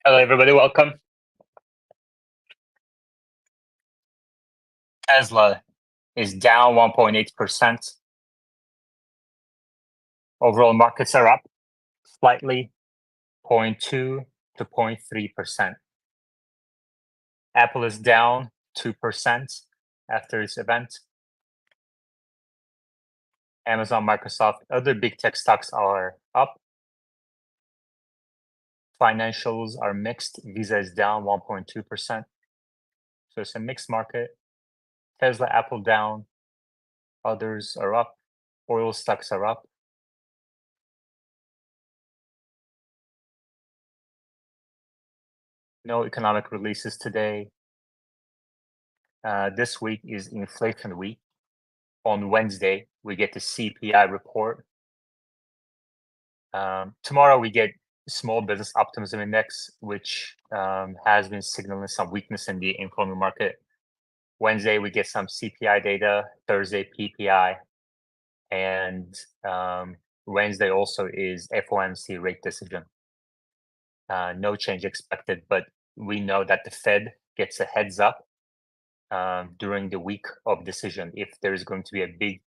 Hello, everybody. Welcome. Tesla is down 1.8%. Overall markets are up slightly, zero point 0.2 to 0.3%. Apple is down 2% after this event. Amazon, Microsoft, other big tech stocks are up. Financials are mixed. Visa is down 1.2%. So it's a mixed market. Tesla, Apple down. Others are up. Oil stocks are up. No economic releases today. This week is inflation week. On Wednesday, we get the CPI report. Tomorrow, we get small business optimism index, which has been signaling some weakness in the employment market. Wednesday, we get some CPI data. Thursday, PPI, and Wednesday also is FOMC rate decision. No change expected, but we know that the Fed gets a heads up during the week of decision if there is going to be a big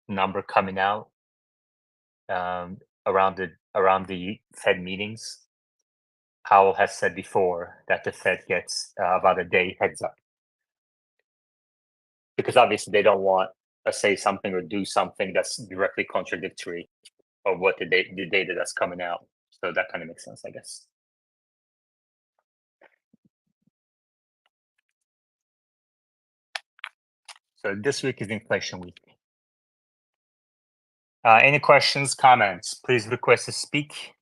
number coming out around the Fed meetings. Powell has said before that the Fed gets about a day heads up because obviously they don't want to say something or do something that's directly contradictory of what the data that's coming out. So that kind of makes sense, I guess. So this week is inflation week. Any questions, comments? Please request to speak.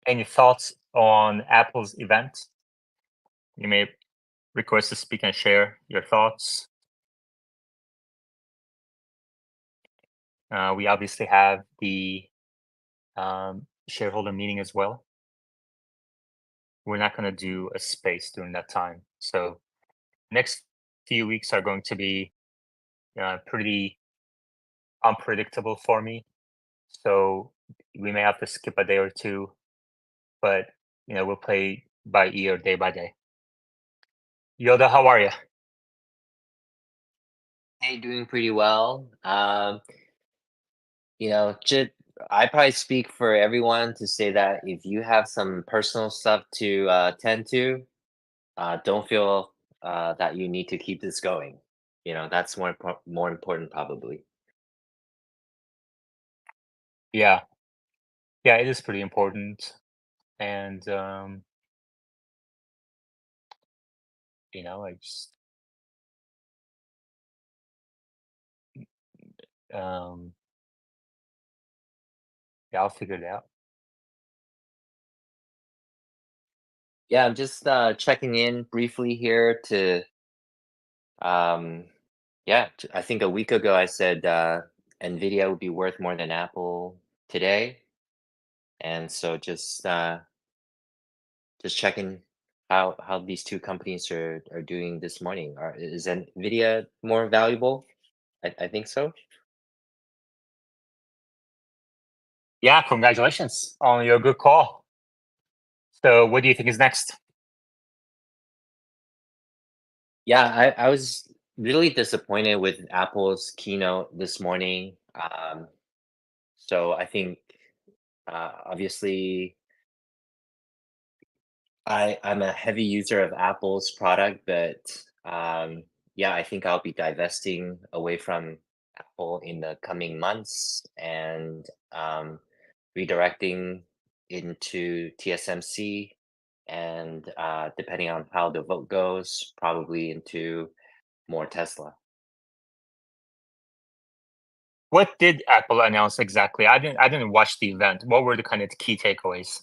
Any thoughts on Apple's event? You may request to speak and share your thoughts. We obviously have the shareholder meeting as well. We're not going to do a space during that time. So next few weeks are going to be pretty unpredictable for me. So we may have to skip a day or two, but we'll play by ear day by day. Yoda, how are you? Hey, doing pretty well. Just I probably speak for everyone to say that if you have some personal stuff to tend to, don't feel that you need to keep this going. That's more important probably. Yeah, yeah, it is pretty important, and I just um, yeah, I'll figure it out. Yeah, I'm just checking in briefly here to um, yeah, I think a week ago I said Nvidia would be worth more than Apple today, and so just checking how these two companies are doing this morning. Is Nvidia more valuable? I think so. Yeah, congratulations on your good call. So, what do you think is next? Yeah, I was really disappointed with Apple's keynote this morning. So I think obviously I'm a heavy user of Apple's product, but yeah, I think I'll be divesting away from Apple in the coming months and redirecting into TSMC and depending on how the vote goes, probably into more Tesla. What did Apple announce exactly? I didn't watch the event. What were the kind of key takeaways?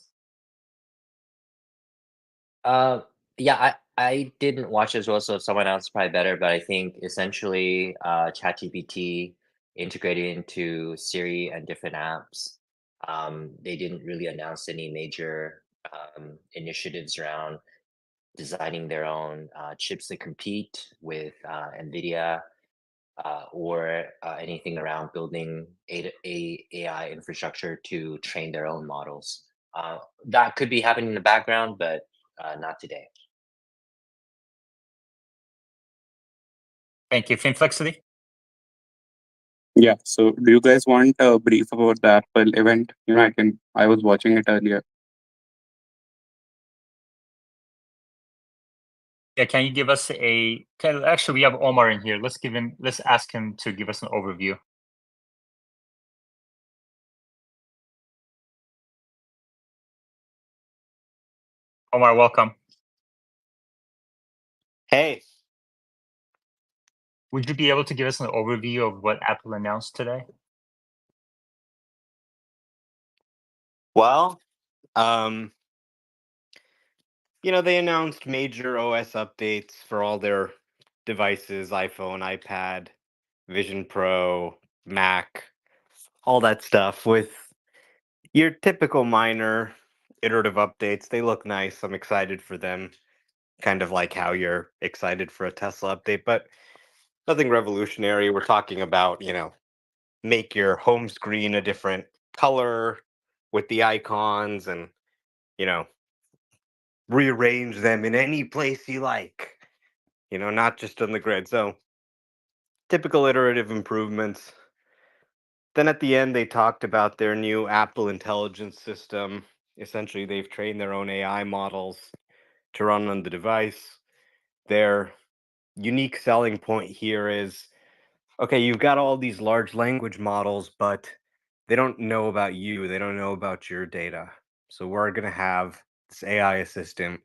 Uh, yeah, I didn't watch as well, so someone else probably better. But I think essentially, ChatGPT integrated into Siri and different apps. They didn't really announce any major initiatives around designing their own chips to compete with NVIDIA or anything around building AI infrastructure to train their own models. Uh, that could be happening in the background, but not today. Thank you. Finflexity? Yeah. So, do you guys want a brief about the Apple event? I was watching it earlier. Yeah, can you give us actually, we have Omar in here. Let's ask him to give us an overview. Omar, welcome. Hey, Would you be able to give us an overview of what Apple announced today? well, um, they announced major OS updates for all their devices, iPhone, iPad, Vision Pro, Mac, all that stuff with your typical minor iterative updates. They look nice. I'm excited for them. Kind of like how you're excited for a Tesla update, but nothing revolutionary. We're talking about, make your home screen a different color with the icons and, you know, rearrange them in any place you like, not just on the grid. So typical iterative improvements. Then at the end, they talked about their new Apple intelligence system. Essentially, they've trained their own AI models to run on the device. Their unique selling point here is okay, you've got all these large language models, but they don't know about you, they don't know about your data. So we're going to have this AI assistant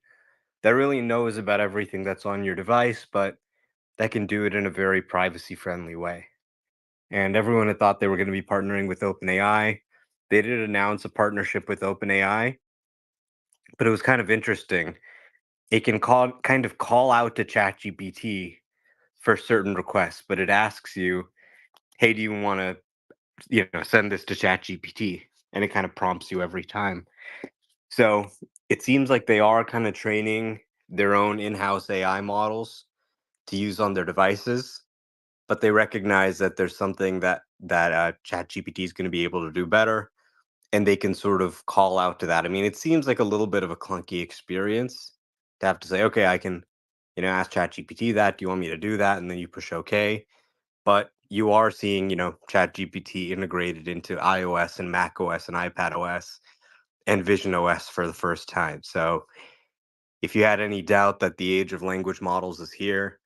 that really knows about everything that's on your device, but that can do it in a very privacy friendly way. And everyone had thought they were going to be partnering with OpenAI. They did announce a partnership with OpenAI, but it was kind of interesting. It can call out to ChatGPT for certain requests, but it asks you, "Hey, do you want to, send this to ChatGPT?" And it kind of prompts you every time. So it seems like they are kind of training their own in-house AI models to use on their devices, but they recognize that there's something that ChatGPT is going to be able to do better, and they can sort of call out to that. I mean, it seems like a little bit of a clunky experience to have to say, okay, I can, ask ChatGPT that. Do you want me to do that? And then you push OK. But you are seeing, ChatGPT integrated into iOS and Mac OS and iPad OS and Vision OS for the first time. So if you had any doubt that the age of language models is here,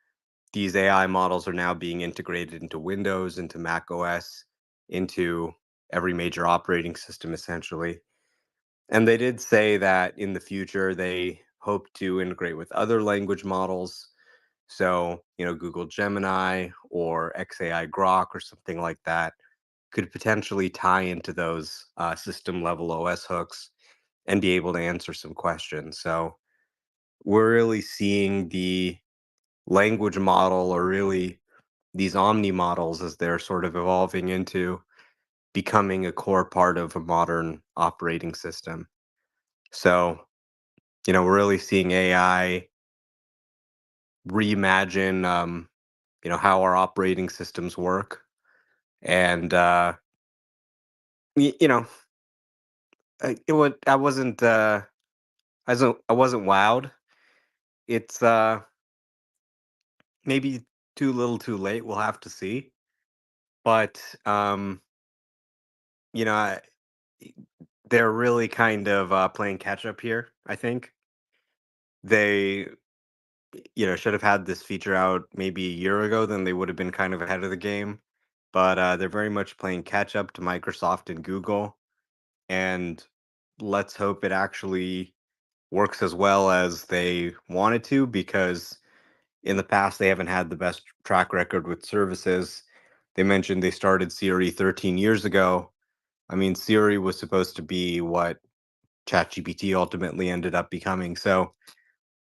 these AI models are now being integrated into Windows, into Mac OS, into every major operating system essentially. And they did say that in the future they hope to integrate with other language models. So, Google Gemini or XAI Grok or something like that could potentially tie into those system level OS hooks and be able to answer some questions. So, we're really seeing the language model, or really these omni models, as they're sort of evolving into becoming a core part of a modern operating system. So, we're really seeing AI reimagine, how our operating systems work. And, y- you know, I wasn't, I wasn't wowed. It's maybe too little too late. We'll have to see. But, you know, I, they're really kind of playing catch up here, I think. They, should have had this feature out maybe a year ago, then they would have been kind of ahead of the game. But they're very much playing catch up to Microsoft and Google. And let's hope it actually works as well as they wanted to, because in the past they haven't had the best track record with services. They mentioned they started Siri 13 years ago. I mean, Siri was supposed to be what ChatGPT ultimately ended up becoming. So,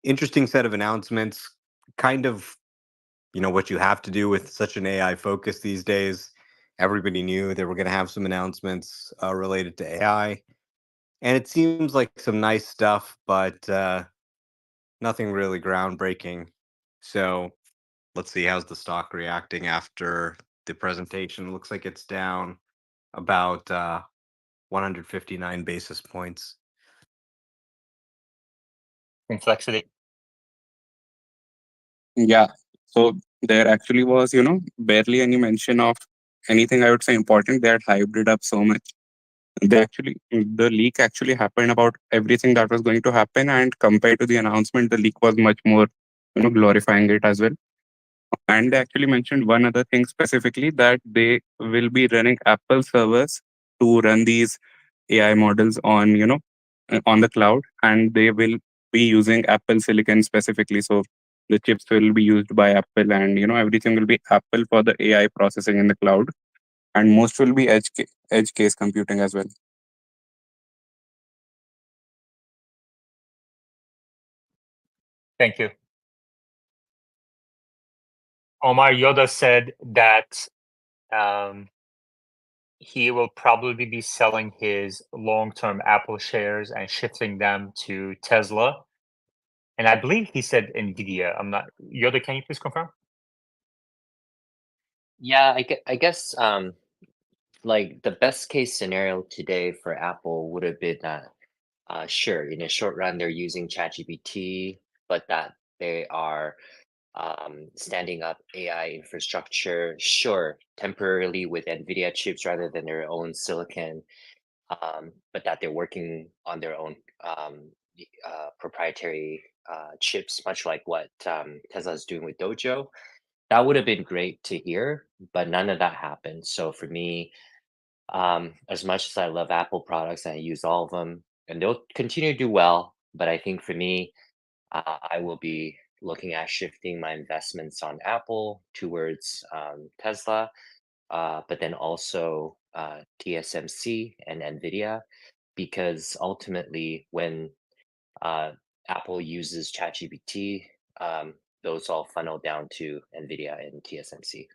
interesting set of announcements. Kind of, what you have to do with such an AI focus these days. Everybody knew they were going to have some announcements related to AI. And it seems like some nice stuff, but nothing really groundbreaking. So let's see, how's the stock reacting after the presentation? Looks like it's down about 159 basis points. Complexity. Yeah. So there actually was, barely any mention of anything I would say important. They had hyped it up so much. The leak actually happened about everything that was going to happen, and compared to the announcement, the leak was much more, glorifying it as well. And they actually mentioned one other thing specifically, that they will be running Apple servers to run these AI models on, on the cloud, and they will be using Apple silicon specifically. So the chips will be used by Apple, and everything will be Apple for the AI processing in the cloud, and most will be edge case computing as well. Thank you. Omar Yoda said that he will probably be selling his long-term Apple shares and shifting them to Tesla. And I believe he said Nvidia. I'm not Yoda. Can you please confirm? Yeah, I guess like the best case scenario today for Apple would have been that sure, in the short run they're using ChatGPT, but that they are standing up AI infrastructure, sure, temporarily with NVIDIA chips rather than their own silicon, but that they're working on their own proprietary chips, much like what Tesla is doing with Dojo. That would have been great to hear, but none of that happened. So for me, as much as I love Apple products and I use all of them, and they'll continue to do well, but I think for me, I will be looking at shifting my investments on Apple towards Tesla, but then also TSMC and NVIDIA, because ultimately, when uh, Apple uses ChatGPT, those all funnel down to NVIDIA and TSMC.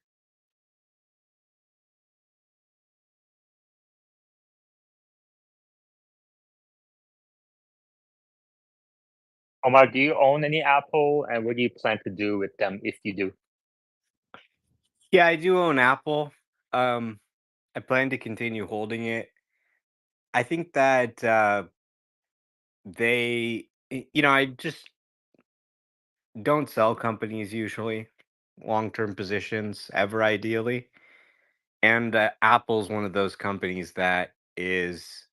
Omar, do you own any Apple, and what do you plan to do with them if you do? Yeah, I do own Apple. I plan to continue holding it. I think that I just don't sell companies usually, long-term positions ever ideally. And Apple's one of those companies that is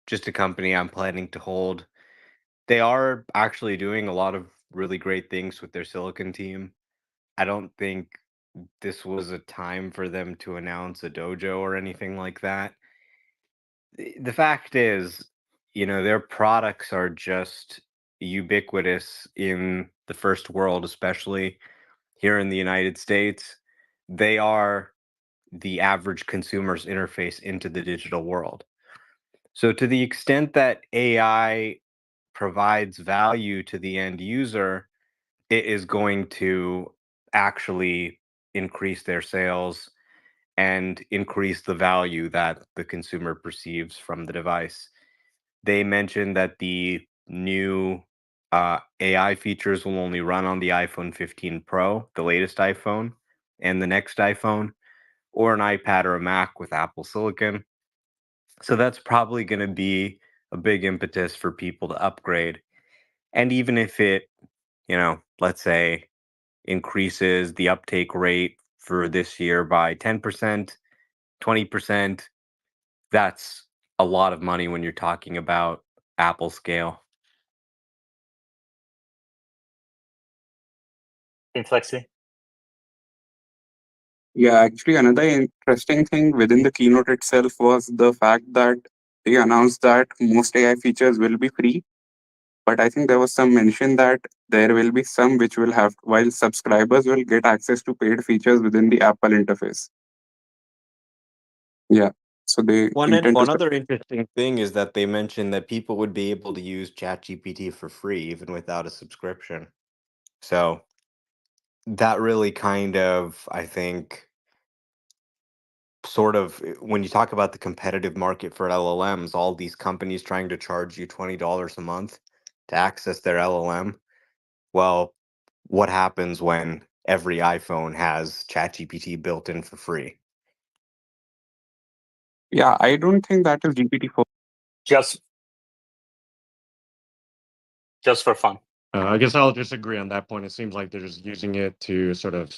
just a company I'm planning to hold. They are actually doing a lot of really great things with their silicon team. I don't think this was a time for them to announce a dojo or anything like that. The fact is, their products are just ubiquitous in the first world, especially here in the United States. They are the average consumer's interface into the digital world. So, to the extent that AI provides value to the end user, it is going to actually increase their sales and increase the value that the consumer perceives from the device. They mentioned that the new AI features will only run on the iPhone 15 Pro, the latest iPhone, and the next iPhone, or an iPad or a Mac with Apple Silicon. So that's probably going to be a big impetus for people to upgrade. And even if it, let's say increases the uptake rate for this year by 10%, 20%, that's a lot of money when you're talking about Apple scale. Inflexi. Yeah, actually, another interesting thing within the keynote itself was the fact that they announced that most AI features will be free. But I think there was some mention that there will be some which will have, while subscribers will get access to paid features within the Apple interface. Yeah. So they intend to. One other interesting thing is that they mentioned that people would be able to use ChatGPT for free even without a subscription. So that really kind of, I think, sort of when you talk about the competitive market for LLMs, all these companies trying to charge you $20 a month to access their LLM. Well, what happens when every iPhone has ChatGPT built in for free? Yeah, I don't think that is GPT-4. Just just for fun. I guess I'll disagree on that point. It seems like they're just using it to sort of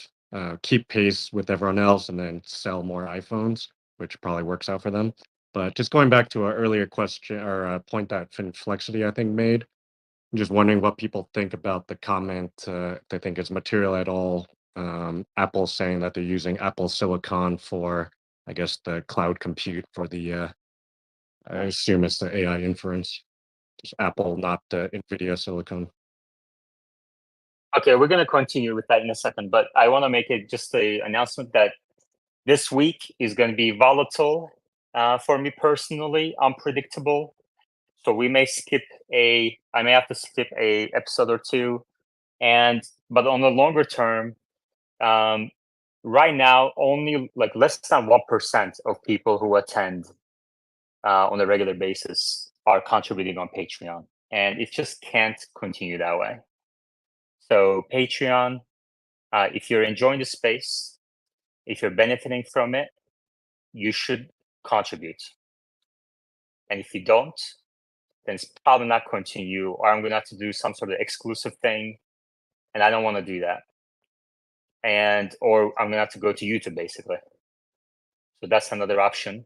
keep pace with everyone else and then sell more iPhones, which probably works out for them. But just going back to an earlier question or a point that Finflexity, I think, made, I'm just wondering what people think about the comment. They think it's material at all. Apple saying that they're using Apple Silicon for, I guess, the cloud compute for the, I assume it's the AI inference. Just Apple, not NVIDIA Silicon. Okay, we're going to continue with that in a second, but I want to make it just a announcement that this week is going to be volatile for me personally, unpredictable. So we may I may have to skip a episode or two, but on the longer term, right now only like less than 1% of people who attend on a regular basis are contributing on Patreon, and it just can't continue that way. So Patreon, if you're enjoying the space, if you're benefiting from it, you should contribute. And if you don't, then it's probably not continue, or I'm gonna have to do some sort of exclusive thing, and I don't want to do that. Or I'm gonna have to go to YouTube basically. So that's another option.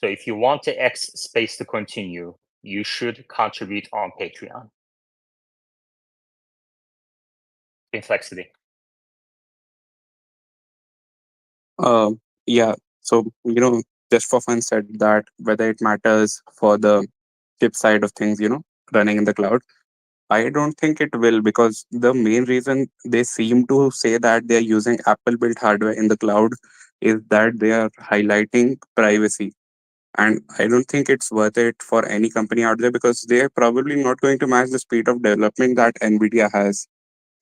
So if you want the X space to continue, you should contribute on Patreon. Inflexity. Yeah. So, just for fun said that whether it matters for the chip side of things, running in the cloud, I don't think it will, because the main reason they seem to say that they're using Apple built hardware in the cloud is that they are highlighting privacy. And I don't think it's worth it for any company out there, because they're probably not going to match the speed of development that Nvidia has.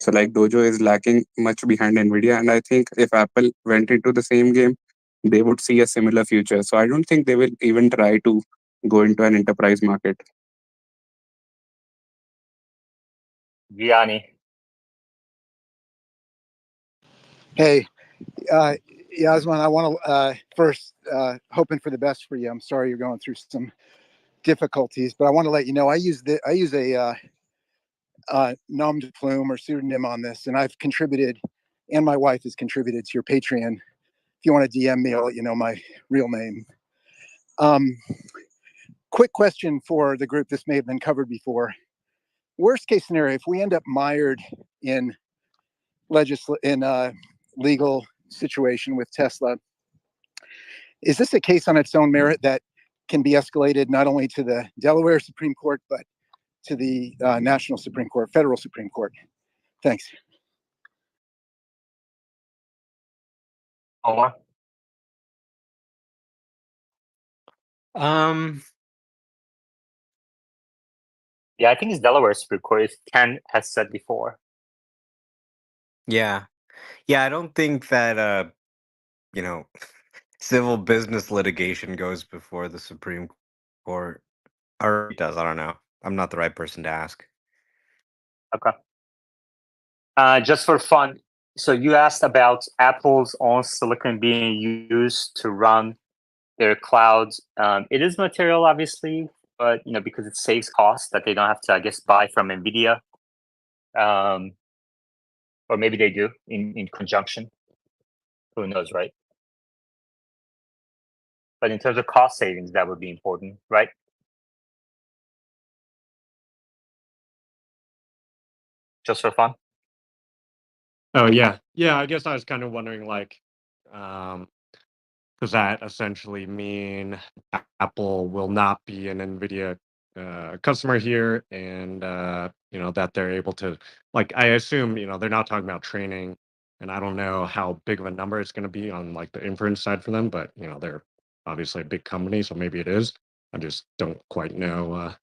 So like Dojo is lacking much behind Nvidia, and I think if Apple went into the same game, they would see a similar future. So I don't think they will even try to go into an enterprise market. Gianni. Hey, Yasman, I want to first hoping for the best for you. I'm sorry you're going through some difficulties, but I want to let you know I use a nom de plume or pseudonym on this, and I've contributed, and my wife has contributed to your Patreon. If you want to DM me, I'll let you know my real name. Quick question for the group. This may have been covered before. Worst case scenario, if we end up mired in legal situation with Tesla, is this a case on its own merit that can be escalated not only to the Delaware Supreme Court, but to the National Supreme Court, Federal Supreme Court? Thanks. Omar. Yeah, I think it's Delaware Supreme Court, as Ken has said before. Yeah. Yeah, I don't think that you know, civil business litigation goes before the Supreme Court. Or it does, I don't know. I'm not the right person to ask. Okay. Just for fun, so you asked about Apple's own silicon being used to run their clouds. It is material, obviously, but because it saves costs that they don't have to, I guess, buy from NVIDIA, or maybe they do in conjunction. Who knows, right? But in terms of cost savings, that would be important, right? Just for fun. Oh yeah, I guess I was kind of wondering, like, does that essentially mean Apple will not be an NVIDIA customer here, and that they're able to, like, I assume they're not talking about training, and I don't know how big of a number it's going to be on like the inference side for them, but they're obviously a big company, so maybe it is. I just don't quite know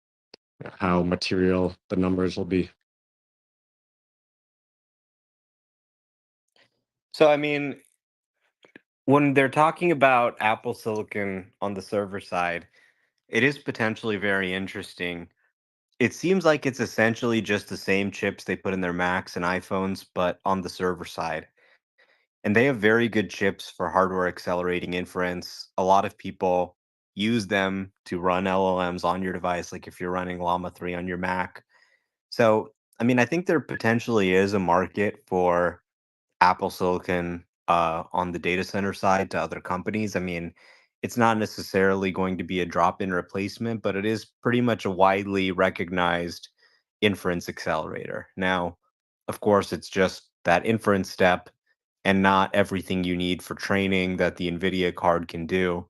how material the numbers will be. So, I mean, when they're talking about Apple Silicon on the server side, it is potentially very interesting. It seems like it's essentially just the same chips they put in their Macs and iPhones, but on the server side. And they have very good chips for hardware accelerating inference. A lot of people use them to run LLMs on your device, like if you're running Llama 3 on your Mac. So, I mean, I think there potentially is a market for Apple Silicon on the data center side to other companies. I mean, it's not necessarily going to be a drop-in replacement, but it is pretty much a widely recognized inference accelerator. Now, of course, it's just that inference step and not everything you need for training that the NVIDIA card can do.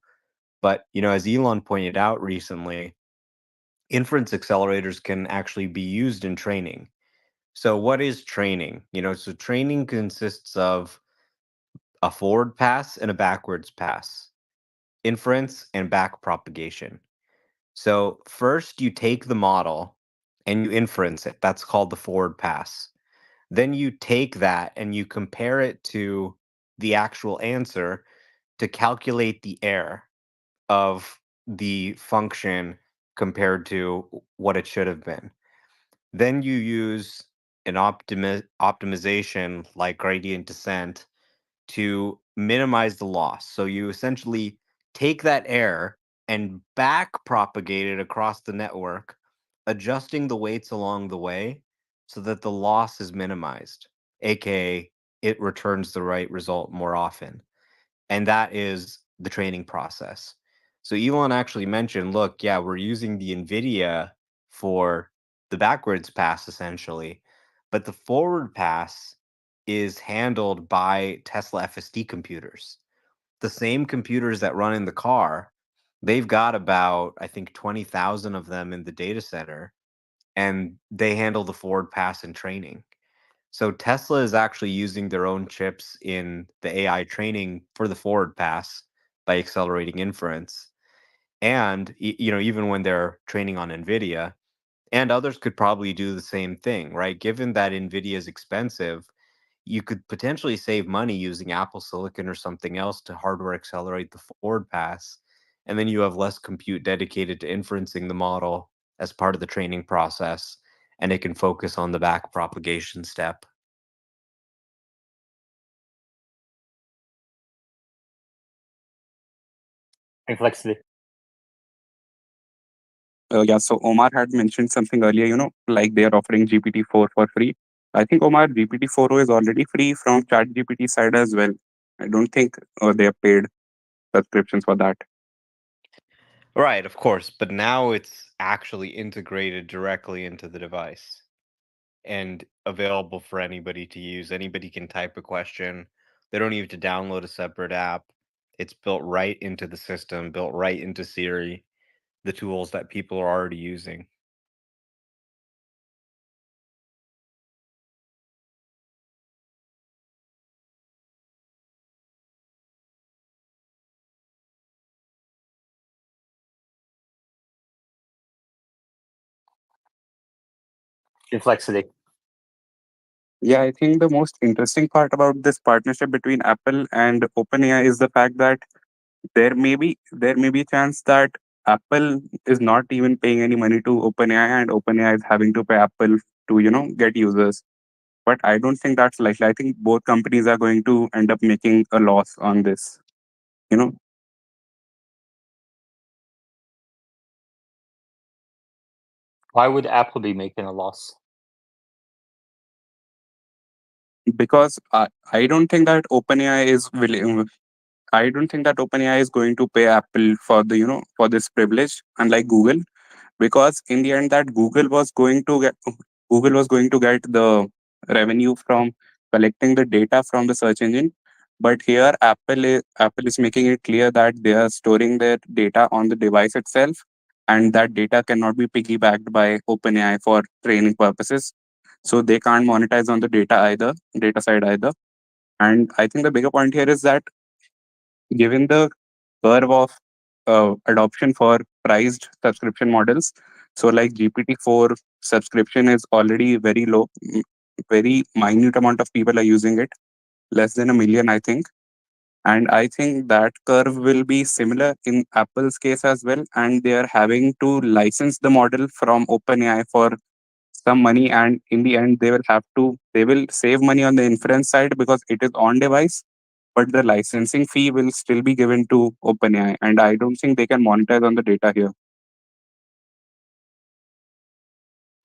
But, as Elon pointed out recently, inference accelerators can actually be used in training. So, what is training? So training consists of a forward pass and a backwards pass, inference and back propagation. So, first you take the model and you inference it. That's called the forward pass. Then you take that and you compare it to the actual answer to calculate the error of the function compared to what it should have been. Then you use an optimization like gradient descent to minimize the loss. So you essentially take that error and back propagate it across the network, adjusting the weights along the way so that the loss is minimized, aka it returns the right result more often. And that is the training process. So Elon actually mentioned, look, yeah, we're using the NVIDIA for the backwards pass essentially, but the forward pass is handled by Tesla FSD computers. The same computers that run in the car, they've got about, I think, 20,000 of them in the data center, and they handle the forward pass and training. So Tesla is actually using their own chips in the AI training for the forward pass by accelerating inference. And even when they're training on NVIDIA, and others could probably do the same thing, right? Given that NVIDIA is expensive, you could potentially save money using Apple Silicon or something else to hardware accelerate the forward pass. And then you have less compute dedicated to inferencing the model as part of the training process, and it can focus on the back propagation step. Complexity. Yeah, so Omar had mentioned something earlier, like they are offering GPT-4 for free. I think Omar, GPT-4o is already free from ChatGPT side as well. I don't think they have paid subscriptions for that. Right, of course, but now it's actually integrated directly into the device and available for anybody to use. Anybody can type a question. They don't need to download a separate app. It's built right into the system, built right into Siri, the tools that people are already using. Complexity. Yeah, I think the most interesting part about this partnership between Apple and OpenAI is the fact that there may be a chance that Apple is not even paying any money to OpenAI and OpenAI is having to pay Apple to get users. But I don't think that's likely. I think both companies are going to end up making a loss on this. You know, Why would Apple be making a loss? because I don't think that OpenAI is willing. I don't think that OpenAI is going to pay Apple for the for this privilege, unlike Google, because in the end that Google was going to get the revenue from collecting the data from the search engine. But here Apple is making it clear that they are storing their data on the device itself, and that data cannot be piggybacked by OpenAI for training purposes. So they can't monetize on the data side either. And I think the bigger point here is that given the curve of adoption for priced subscription models, so like GPT-4 subscription is already very low, very minute amount of people are using it, less than a million, I think. And I think that curve will be similar in Apple's case as well. And they are having to license the model from OpenAI for some money. And in the end, they will save money on the inference side because it is on device, but the licensing fee will still be given to OpenAI. And I don't think they can monetize on the data here.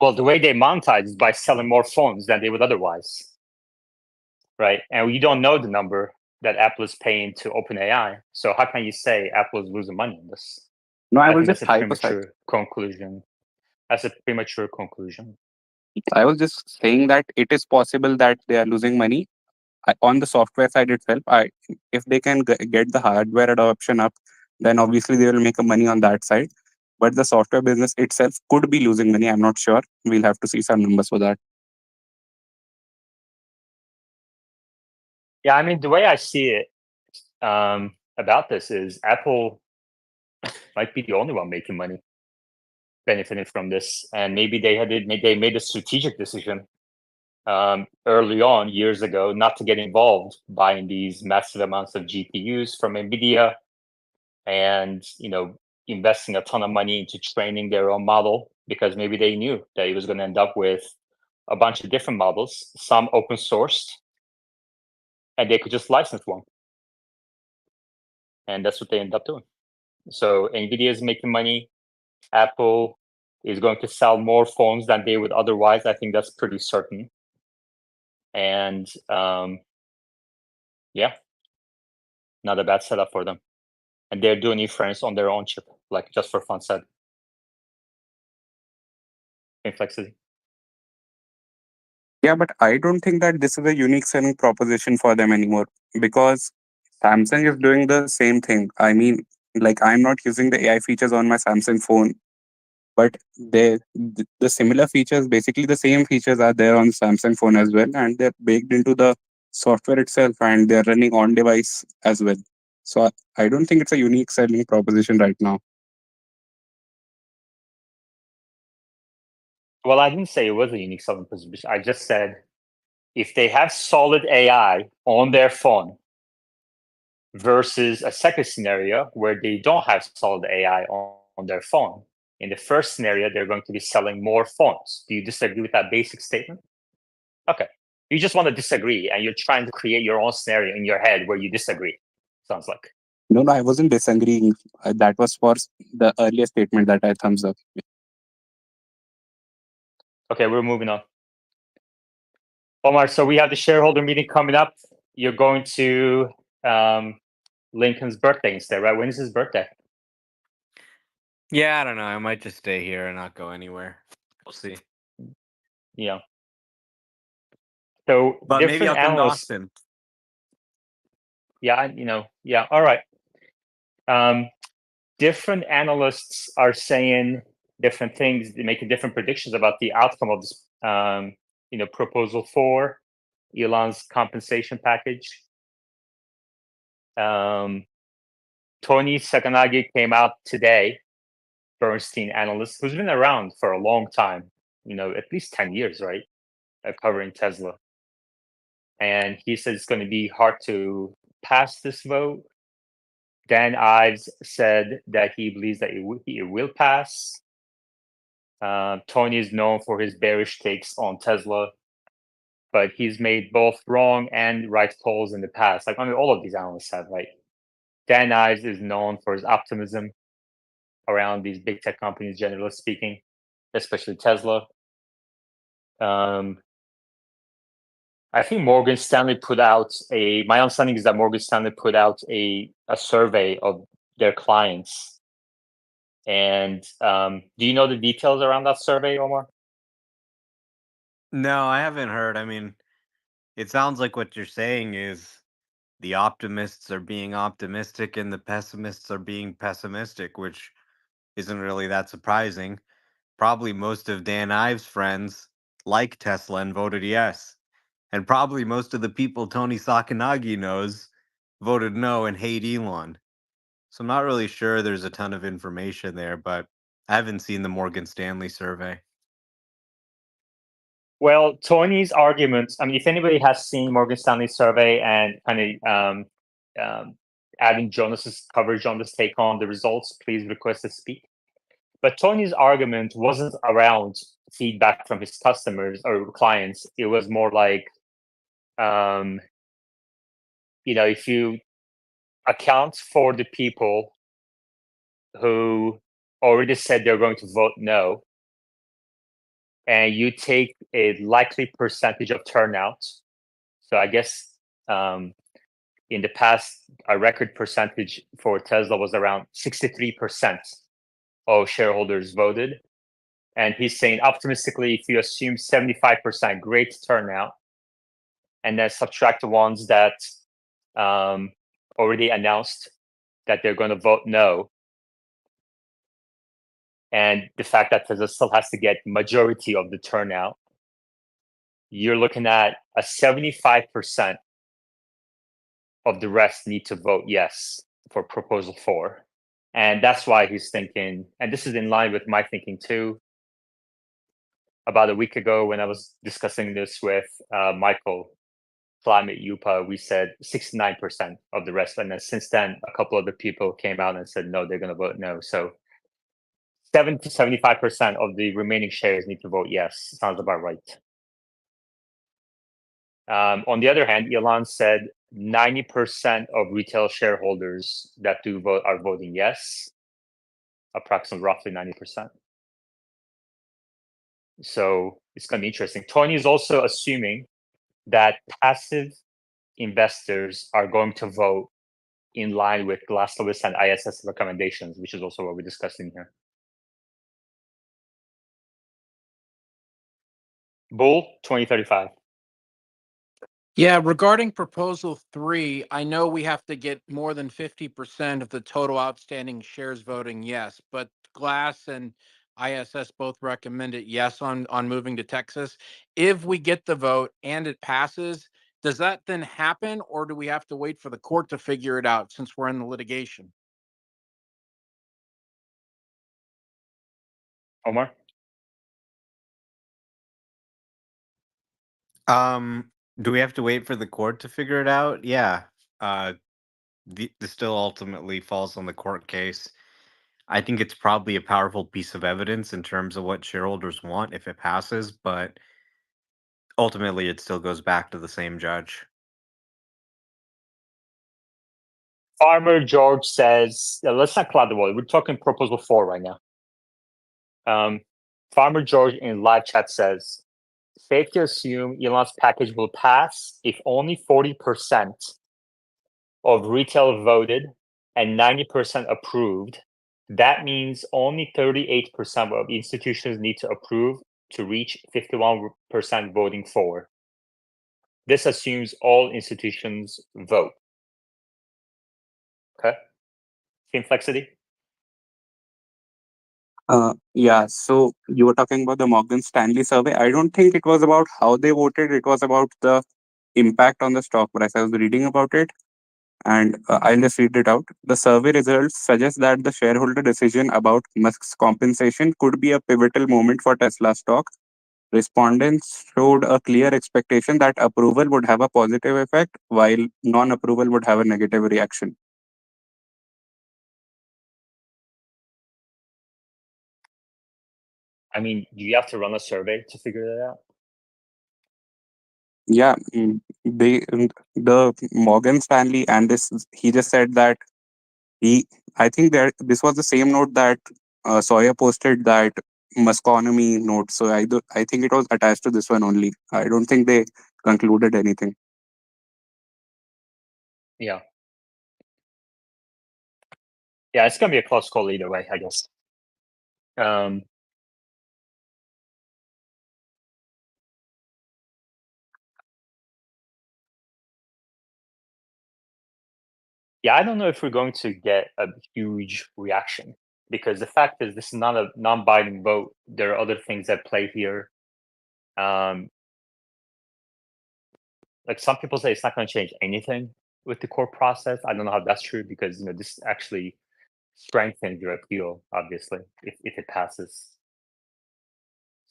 Well, the way they monetize is by selling more phones than they would otherwise, right? And we don't know the number that Apple is paying to OpenAI. So how can you say Apple is losing money on this? No, I I was think that's just a hypothesizing. premature conclusion. That's a premature conclusion. I was just saying that it is possible that they are losing money on the software side itself. If they can get the hardware adoption up, then obviously they will make a money on that side. But the software business itself could be losing money. I'm not sure. We'll have to see some numbers for that. Yeah, I mean, the way I see it about this is Apple might be the only one making money, benefiting from this, and maybe they made a strategic decision early on years ago not to get involved buying these massive amounts of GPUs from NVIDIA, and investing a ton of money into training their own model, because maybe they knew that it was going to end up with a bunch of different models, some open sourced, and they could just license one. And that's what they end up doing. So NVIDIA is making money. Apple is going to sell more phones than they would otherwise. I think that's pretty certain. And yeah, not a bad setup for them. And they're doing inference on their own chip, like just for fun said. Complexity. Yeah, but I don't think that this is a unique selling proposition for them anymore, because Samsung is doing the same thing. I mean, like, I'm not using the AI features on my Samsung phone, but the similar features, basically the same features, are there on Samsung phone as well, and they're baked into the software itself, and they're running on device as well. So I don't think it's a unique selling proposition right now. Well, I didn't say it was a unique selling proposition. I just said if they have solid AI on their phone versus a second scenario where they don't have solid AI on their phone. In the first scenario, they're going to be selling more phones. Do you disagree with that basic statement? Okay. You just want to disagree, and you're trying to create your own scenario in your head where you disagree. Sounds like. No, I wasn't disagreeing. That was for the earlier statement that I thumbs up. Okay, we're moving on. Omar, so we have the shareholder meeting coming up. You're going to Lincoln's birthday instead, right? When is his birthday? Yeah, I don't know. I might just stay here and not go anywhere. We'll see. Yeah. So But maybe different I'll come to analysts. Austin. Yeah, yeah. All right. Different analysts are saying different things, making different predictions about the outcome of this, proposal for Elon's compensation package. Tony Sacconaghi came out today, Bernstein analyst, who's been around for a long time, at least 10 years, right? Covering Tesla. And he says it's going to be hard to pass this vote. Dan Ives said that he believes that it will pass. Tony is known for his bearish takes on Tesla, but he's made both wrong and right calls in the past. Like, I mean, all of these analysts have, right? Dan Ives is known for his optimism around these big tech companies, generally speaking, especially Tesla. I think Morgan Stanley put out my understanding is that Morgan Stanley put out a survey of their clients. And do you know the details around that survey, Omar? No, I haven't heard. I mean, it sounds like what you're saying is the optimists are being optimistic and the pessimists are being pessimistic, which isn't really that surprising. Probably most of Dan Ives' friends like Tesla and voted yes. And probably most of the people Tony Sacconaghi knows voted no and hate Elon. So I'm not really sure there's a ton of information there, but I haven't seen the Morgan Stanley survey. Well, Tony's arguments, I mean, if anybody has seen Morgan Stanley's survey and kind of adding Jonas's coverage on this take on the results, please request to speak. But Tony's argument wasn't around feedback from his customers or clients. It was more like, if you account for the people who already said they're going to vote no, and you take a likely percentage of turnout. So I guess in the past, a record percentage for Tesla was around 63% of shareholders voted. And he's saying optimistically, if you assume 75% great turnout, and then subtract the ones that already announced that they're going to vote no, and the fact that Tesla still has to get majority of the turnout, you're looking at a 75% of the rest need to vote yes for proposal 4. And that's why he's thinking, and this is in line with my thinking too. About a week ago, when I was discussing this with Michael, Climate Yupa, we said 69% of the rest. And then since then, a couple other people came out and said, no, they're going to vote no. So 70 to 75% of the remaining shares need to vote yes. Sounds about right. On the other hand, Elon said 90% of retail shareholders that do vote are voting yes, approximately roughly 90%. So it's going to be interesting. Tony is also assuming that passive investors are going to vote in line with Glass Lewis and ISS recommendations, which is also what we're discussing here. Bull 2035. Yeah, regarding proposal 3, I know we have to get more than 50% of the total outstanding shares voting yes, but Glass and ISS both recommended yes on moving to Texas. If we get the vote and it passes, does that then happen, or do we have to wait for the court to figure it out since we're in the litigation? Omar? Do we have to wait for the court to figure it out? Yeah. This still ultimately falls on the court case. I think it's probably a powerful piece of evidence in terms of what shareholders want if it passes, but ultimately it still goes back to the same judge. Farmer George says, let's not cloud the water. We're talking proposal 4 right now. Farmer George in live chat says, safe to assume Elon's package will pass if only 40% of retail voted and 90% approved. That means only 38% of institutions need to approve to reach 51% voting for. This assumes all institutions vote. Okay. Team Flexity? Yeah, so you were talking about the Morgan Stanley survey. I don't think it was about how they voted, it was about the impact on the stock price. I was reading about it, and I'll just read it out. The survey results suggest that the shareholder decision about Musk's compensation could be a pivotal moment for Tesla stock. Respondents showed a clear expectation that approval would have a positive effect, while non-approval would have a negative reaction. I mean, do you have to run a survey to figure that out? Yeah, the Morgan Stanley, and this he just said that I think that this was the same note that Sawyer posted, that Musconomy note. So I think it was attached to this one only. I don't think they concluded anything. Yeah. Yeah, it's gonna be a close call either way, I guess. Yeah, I don't know if we're going to get a huge reaction, because the fact is this is not a non-binding vote. There are other things at play here. Like some people say it's not going to change anything with the court process. I don't know how that's true, because this actually strengthens your appeal, obviously, if it passes.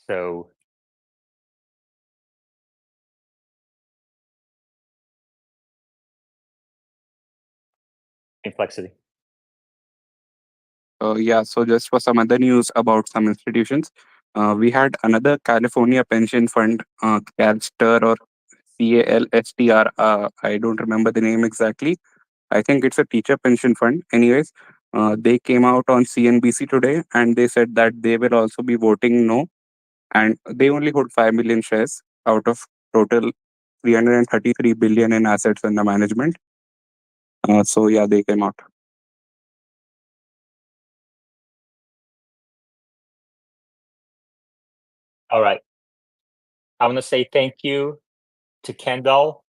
So complexity. Yeah, so just for some other news about some institutions, we had another California pension fund, CalSTR or CALSTR. I don't remember the name exactly. I think it's a teacher pension fund. Anyways, they came out on CNBC today and they said that they will also be voting no. and they only hold 5 million shares out of total 333 billion in assets under management. So yeah, they came out. All right. I want to say thank you to Kendall,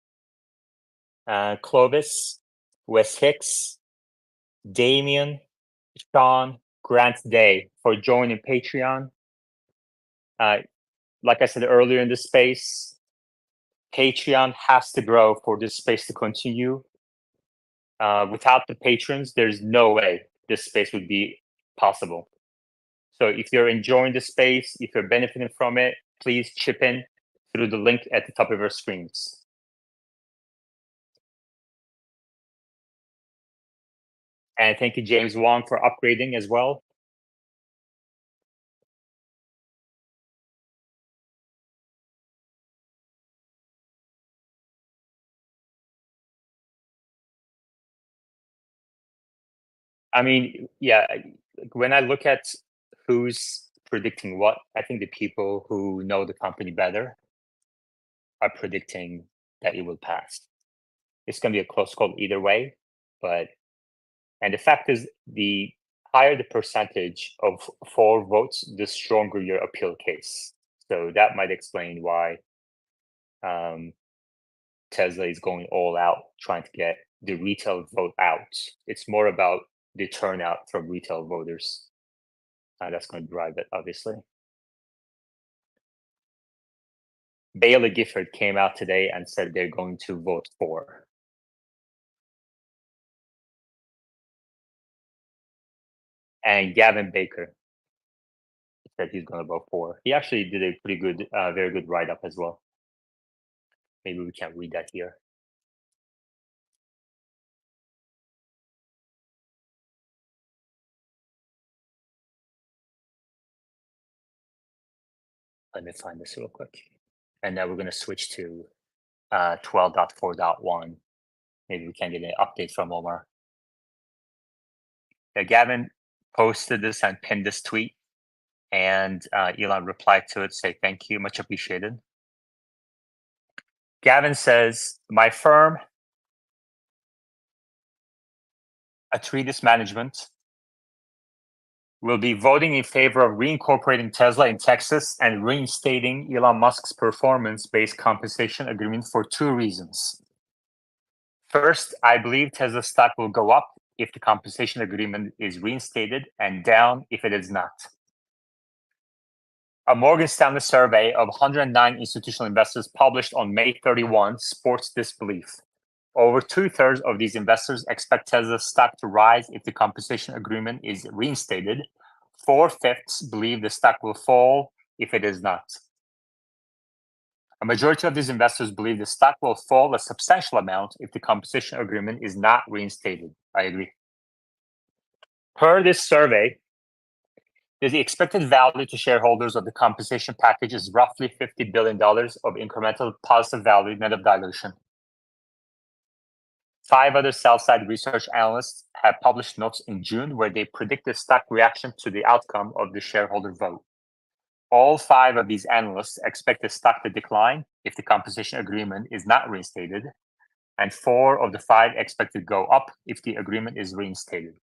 Clovis, Wes Hicks, Damien, Sean, Grant Day for joining Patreon. Like I said earlier in this space, Patreon has to grow for this space to continue. Without the patrons, there's no way this space would be possible. So if you're enjoying the space, if you're benefiting from it, please chip in through the link at the top of your screens. And thank you, James Wong, for upgrading as well. I mean, yeah, when I look at who's predicting what, I think the people who know the company better are predicting that it will pass. It's going to be a close call either way, and the fact is, the higher the percentage of for votes, the stronger your appeal case. So that might explain why Tesla is going all out, trying to get the retail vote out. It's more about the turnout from retail voters. That's going to drive it, obviously. Bailey Gifford came out today and said they're going to vote for. And Gavin Baker said he's going to vote for. He actually did a pretty good, very good write-up as well. Maybe we can read that here. Let me find this real quick. And now we're going to switch to 12.4.1. Maybe we can get an update from Omar. Yeah, Gavin posted this and pinned this tweet, and Elon replied to it, say thank you, much appreciated. Gavin says, my firm, Atreides Management, will be voting in favor of reincorporating Tesla in Texas and reinstating Elon Musk's performance-based compensation agreement for two reasons. First, I believe Tesla stock will go up if the compensation agreement is reinstated and down if it is not. A Morgan Stanley survey of 109 institutional investors published on May 31 supports this belief. Over 2/3 of these investors expect Tesla's stock to rise if the compensation agreement is reinstated. 4/5 believe the stock will fall if it is not. A majority of these investors believe the stock will fall a substantial amount if the compensation agreement is not reinstated. I agree. Per this survey, the expected value to shareholders of the compensation package is roughly $50 billion of incremental positive value net of dilution. 5 other sell-side research analysts have published notes in June where they predict the stock reaction to the outcome of the shareholder vote. All 5 of these analysts expect the stock to decline if the compensation agreement is not reinstated, and 4 of the 5 expect to go up if the agreement is reinstated.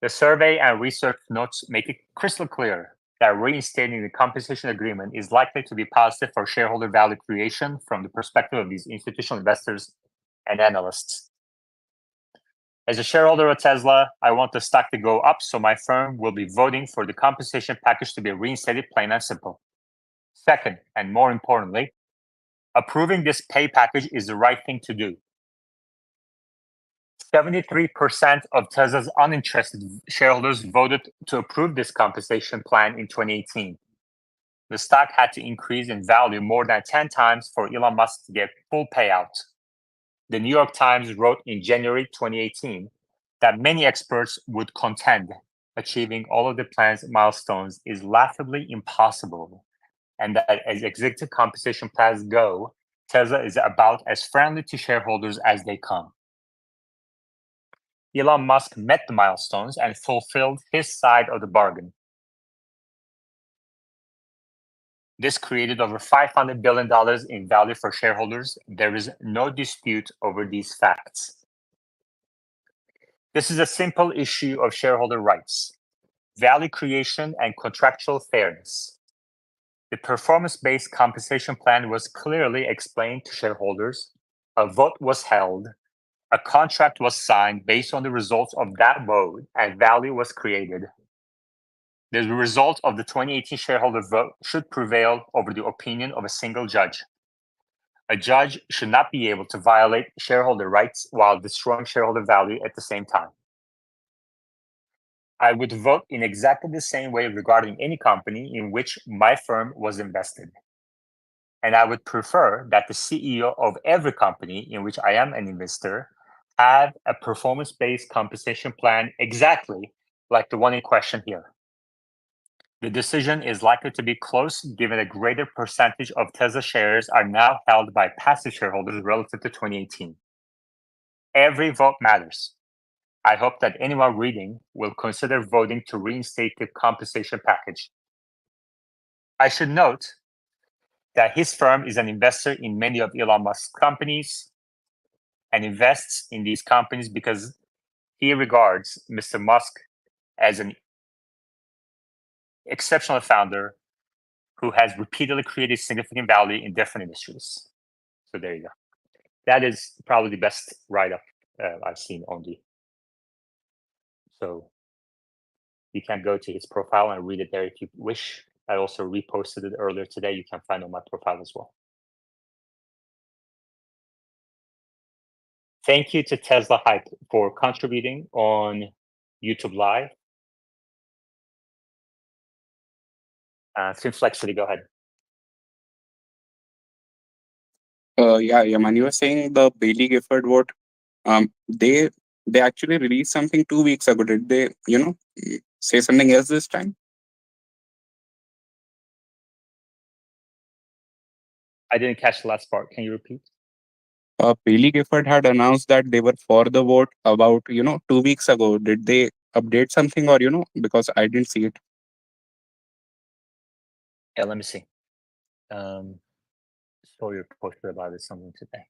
The survey and research notes make it crystal clear that reinstating the compensation agreement is likely to be positive for shareholder value creation from the perspective of these institutional investors and analysts. As a shareholder of Tesla, I want the stock to go up, so my firm will be voting for the compensation package to be reinstated, plain and simple. Second, and more importantly, approving this pay package is the right thing to do. 73% of Tesla's uninterested shareholders voted to approve this compensation plan in 2018. The stock had to increase in value more than 10 times for Elon Musk to get full payout. The New York Times wrote in January 2018 that many experts would contend achieving all of the plan's milestones is laughably impossible, and that as executive compensation plans go, Tesla is about as friendly to shareholders as they come. Elon Musk met the milestones and fulfilled his side of the bargain. This created over $500 billion in value for shareholders. There is no dispute over these facts. This is a simple issue of shareholder rights, value creation, and contractual fairness. The performance-based compensation plan was clearly explained to shareholders. A vote was held. A contract was signed based on the results of that vote, and value was created. The result of the 2018 shareholder vote should prevail over the opinion of a single judge. A judge should not be able to violate shareholder rights while destroying shareholder value at the same time. I would vote in exactly the same way regarding any company in which my firm was invested. And I would prefer that the CEO of every company in which I am an investor have a performance-based compensation plan exactly like the one in question here. The decision is likely to be close given a greater percentage of Tesla shares are now held by passive shareholders relative to 2018. Every vote matters. I hope that anyone reading will consider voting to reinstate the compensation package. I should note that his firm is an investor in many of Elon Musk's companies and invests in these companies because he regards Mr. Musk as an exceptional founder who has repeatedly created significant value in different industries. So there you go. That is probably the best write-up I've seen on the. So you can go to his profile and read it there if you wish. I also reposted it earlier today. You can find it on my profile as well. Thank you to Tesla Hype for contributing on YouTube Live. Flexity, go ahead. Yeah, man, you were saying the Bailey Gifford vote. They actually released something 2 weeks ago. Did they, say something else this time? I didn't catch the last part. Can you repeat? Bailey Gifford had announced that they were for the vote about 2 weeks ago. Did they update something, or because I didn't see it? Yeah, let me see. Sawyer posted about it something today.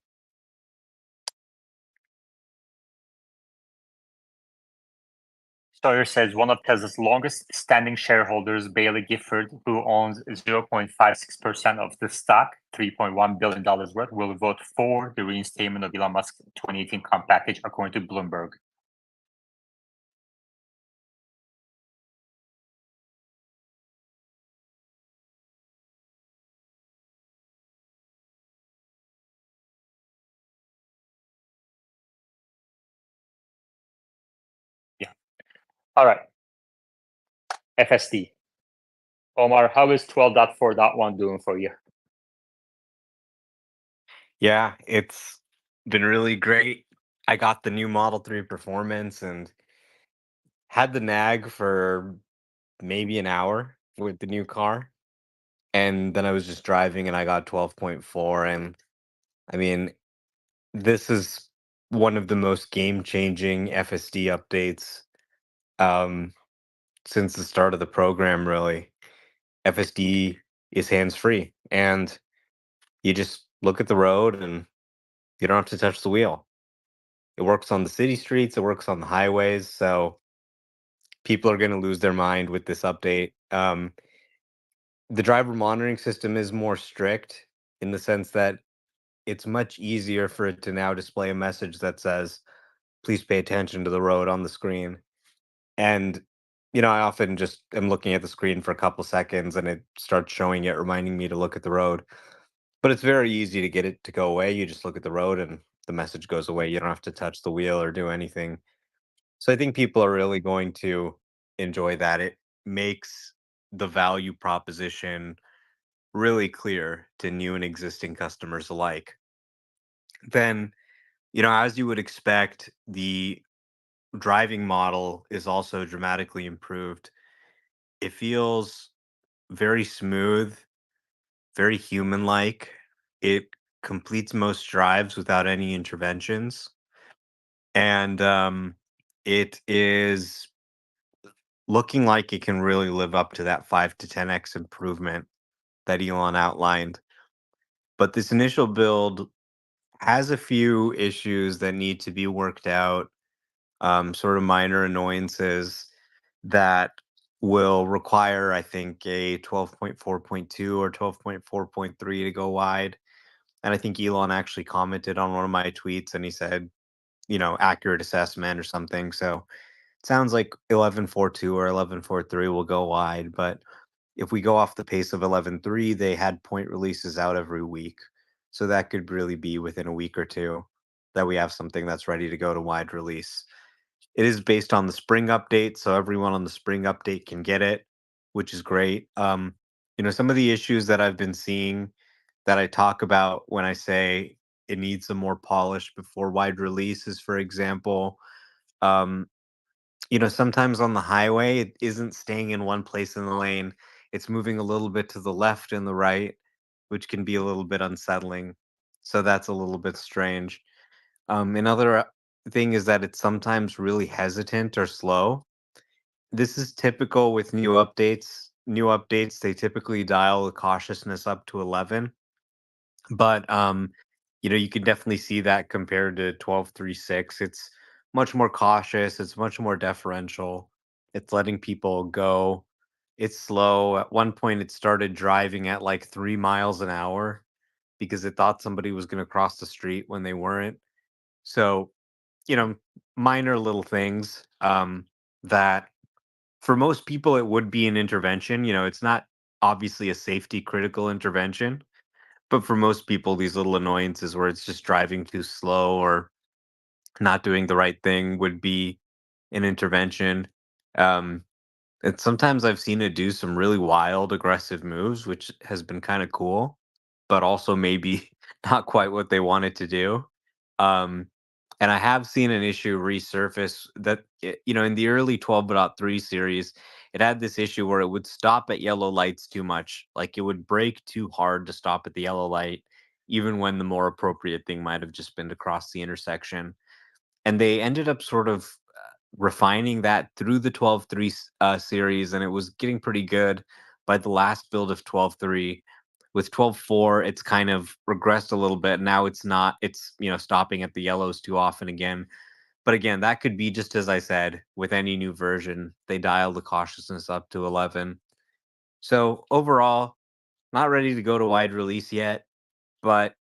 Sawyer says one of Tesla's longest standing shareholders, Bailey Gifford, who owns 0.56% of the stock, $3.1 billion worth, will vote for the reinstatement of Elon Musk's 2018 comp package, according to Bloomberg. Yeah. All right. FSD. Omar, how is 12.4.1 doing for you? Yeah, it's been really great. I got the new Model 3 Performance and had the nag for maybe an hour with the new car. And then I was just driving and I got 12.4. And I mean, this is one of the most game-changing FSD updates since the start of the program, really. FSD is hands-free, and you just look at the road and you don't have to touch the wheel. It works on the city streets, it works on the highways, so people are going to lose their mind with this update. The driver monitoring system is more strict in the sense that it's much easier for it to now display a message that says, please pay attention to the road on the screen. And, I often just am looking at the screen for a couple seconds and it starts showing it, reminding me to look at the road. But it's very easy to get it to go away. You just look at the road and the message goes away. You don't have to touch the wheel or do anything. So I think people are really going to enjoy that. It makes the value proposition really clear to new and existing customers alike. Then, as you would expect, the driving model is also dramatically improved. It feels very smooth, very human like. It completes most drives without any interventions. And it is looking like it can really live up to that 5 to 10x improvement that Elon outlined. But this initial build has a few issues that need to be worked out, sort of minor annoyances that will require, I think, a 12.4.2 or 12.4.3 to go wide. And I think Elon actually commented on one of my tweets and he said, accurate assessment or something. So it sounds like 11.4.2 or 11.4.3 will go wide. But if we go off the pace of 11.3, they had point releases out every week. So that could really be within a week or two that we have something that's ready to go to wide release. It is based on the spring update, so everyone on the spring update can get it, which is great. Some of the issues that I've been seeing that I talk about when I say it needs some more polish before wide release is, for example, um, sometimes on the highway, it isn't staying in one place in the lane. It's moving a little bit to the left and the right, which can be a little bit unsettling. So that's a little bit strange. Another thing is that it's sometimes really hesitant or slow. This is typical with new updates. New updates, they typically dial the cautiousness up to 11. But you can definitely see that compared to 12.3.6. It's much more cautious, it's much more deferential. It's letting people go. It's slow. At one point it started driving at like 3 miles an hour because it thought somebody was going to cross the street when they weren't. So, you know, minor little things that for most people it would be an intervention. It's not obviously a safety critical intervention, but for most people, these little annoyances where it's just driving too slow or not doing the right thing would be an intervention. Um, and sometimes I've seen it do some really wild, aggressive moves, which has been kind of cool, but also maybe not quite what they wanted to do. Um, and I have seen an issue resurface that, in the early 12.3 series, it had this issue where it would stop at yellow lights too much. Like it would brake too hard to stop at the yellow light, even when the more appropriate thing might have just been to cross the intersection. And they ended up sort of refining that through the 12.3 series, and it was getting pretty good by the last build of 12.3. With 12.4, it's kind of regressed a little bit. Now it's not, it's, stopping at the yellows too often again. But again, that could be just as I said, with any new version, they dial the cautiousness up to 11. So overall, not ready to go to wide release yet, but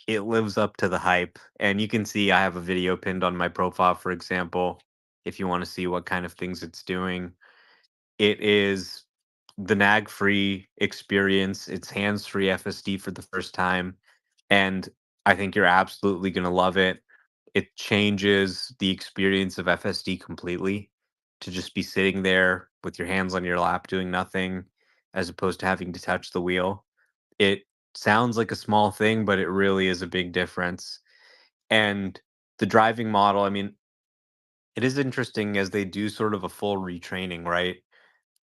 it lives up to the hype. And you can see I have a video pinned on my profile, for example, if you want to see what kind of things it's doing. It is the nag free experience. It's hands free FSD for the first time. And I think you're absolutely going to love it. It changes the experience of FSD completely to just be sitting there with your hands on your lap doing nothing as opposed to having to touch the wheel. It sounds like a small thing, but it really is a big difference. And the driving model, I mean, it is interesting as they do sort of a full retraining, right?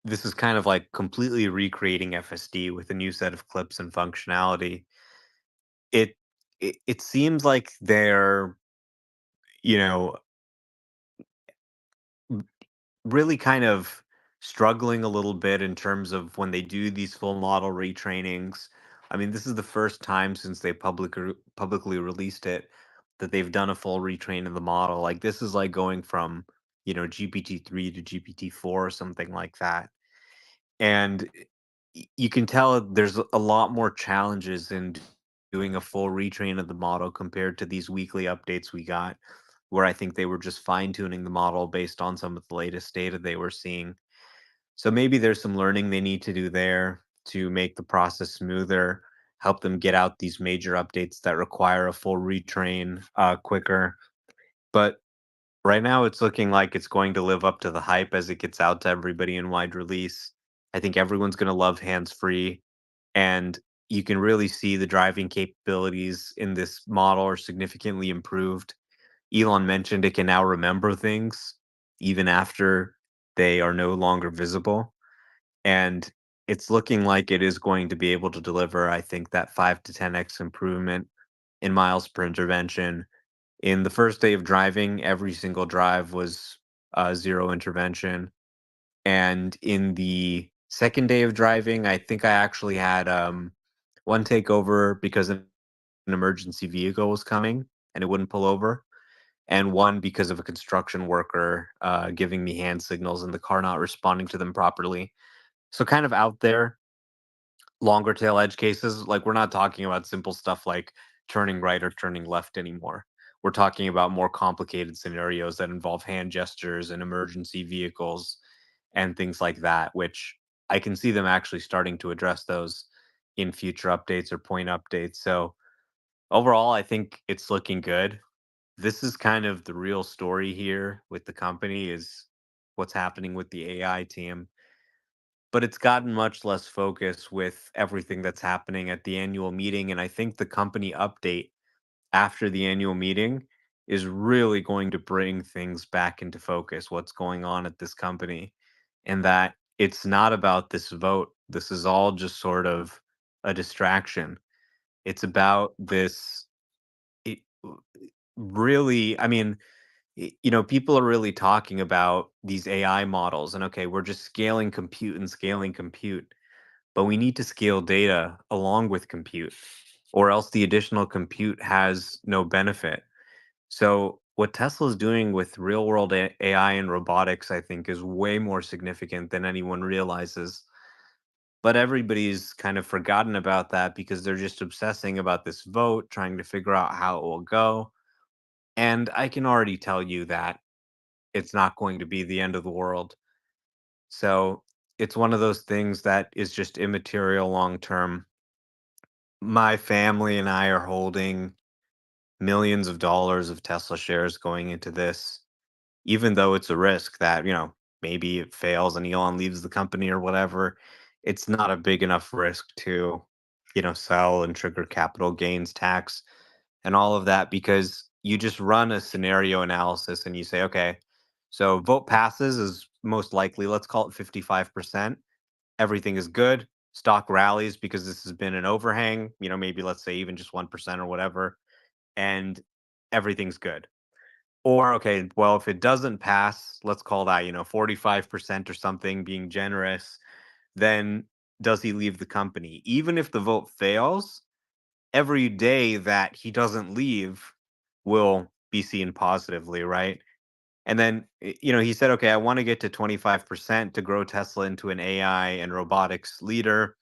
This is kind of like completely recreating FSD with a new set of clips and functionality. It it seems like they're, you know, really kind of struggling a little bit in terms of when they do these full model retrainings. I mean, this is the first time since they publicly released it that they've done a full retrain of the model. Like this is like going from, GPT-3 to GPT-4 or something like that. And you can tell there's a lot more challenges in doing a full retrain of the model compared to these weekly updates we got, where I think they were just fine tuning the model based on some of the latest data they were seeing. So maybe there's some learning they need to do there to make the process smoother, help them get out these major updates that require a full retrain quicker. But right now, it's looking like it's going to live up to the hype as it gets out to everybody in wide release. I think everyone's going to love hands free, and you can really see the driving capabilities in this model are significantly improved. Elon mentioned it can now remember things even after they are no longer visible. And it's looking like it is going to be able to deliver, I think, that 5 to 10x improvement in miles per intervention. In the first day of driving, every single drive was zero intervention. And in the Second day of driving, I think I actually had one takeover because an emergency vehicle was coming and it wouldn't pull over, and one because of a construction worker giving me hand signals and the car not responding to them properly. So kind of out there, longer tail edge cases. Like we're not talking about simple stuff like turning right or turning left anymore. We're talking about more complicated scenarios that involve hand gestures and emergency vehicles and things like that, which I can see them actually starting to address those in future updates or point updates. So overall, I think it's looking good. This is kind of the real story here with the company is what's happening with the AI team, but it's gotten much less focus with everything that's happening at the annual meeting. And I think the company update after the annual meeting is really going to bring things back into focus, what's going on at this company, and that it's not about this vote. This is all just sort of a distraction. It's about this. It, really, I mean, people are really talking about these AI models, and okay, we're just scaling compute and scaling compute, but we need to scale data along with compute, or else the additional compute has no benefit. So, what Tesla is doing with real world AI and robotics, I think, is way more significant than anyone realizes. But everybody's kind of forgotten about that because they're just obsessing about this vote, trying to figure out how it will go. And I can already tell you that it's not going to be the end of the world. So it's one of those things that is just immaterial long term. My family and I are holding millions of dollars of Tesla shares going into this, even though it's a risk that, maybe it fails and Elon leaves the company or whatever. It's not a big enough risk to, sell and trigger capital gains tax and all of that because you just run a scenario analysis and you say, okay, so vote passes is most likely, let's call it 55%. Everything is good. Stock rallies because this has been an overhang, maybe let's say even just 1% or whatever, and everything's good. Or, okay, well, if it doesn't pass, let's call that, 45% or something, being generous, then does he leave the company? Even if the vote fails, every day that he doesn't leave will be seen positively, right? And then, he said, okay, I want to get to 25% to grow Tesla into an AI and robotics leader.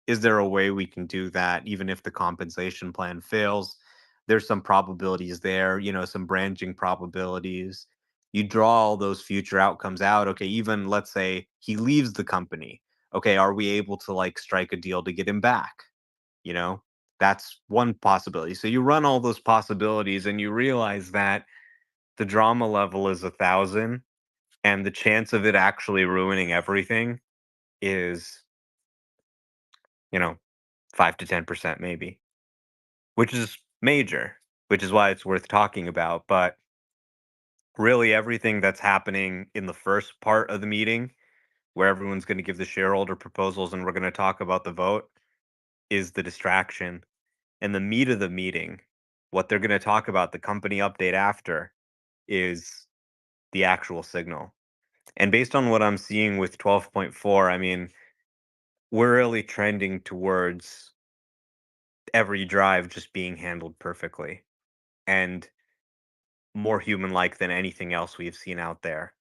Is there a way we can do that even if the compensation plan fails? There's some probabilities there, some branching probabilities. You draw all those future outcomes out. Okay, even let's say he leaves the company. Okay, are we able to like strike a deal to get him back? You know, that's one possibility. So you run all those possibilities and you realize that the drama level is 1,000 and the chance of it actually ruining everything is, you know, 5 to 10% maybe, which is major, which is why it's worth talking about. But really, everything that's happening in the first part of the meeting, where everyone's going to give the shareholder proposals and we're going to talk about the vote, is the distraction. And the meat of the meeting, what they're going to talk about, the company update after, is the actual signal. And based on what I'm seeing with 12.4, I mean, we're really trending towards every drive just being handled perfectly and more human like than anything else we've seen out there.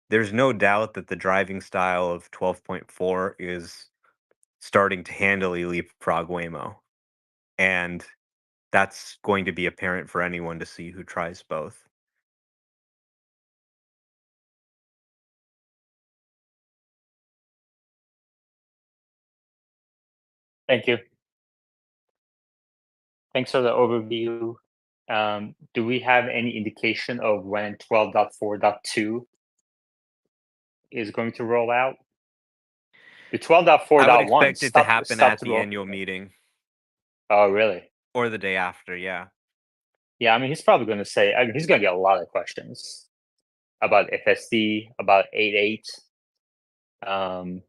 There's no doubt that the driving style of 12.4 is starting to handily leapfrog Waymo. And that's going to be apparent for anyone to see who tries both. Thank you. Thanks for the overview. Do we have any indication of when 12.4.2 is going to roll out? The I would 12.4.1 expect it to happen at the annual meeting Oh, really? or the day after. Yeah. Yeah, I mean, he's probably going to say, he's going to get a lot of questions about FSD, about 8.8.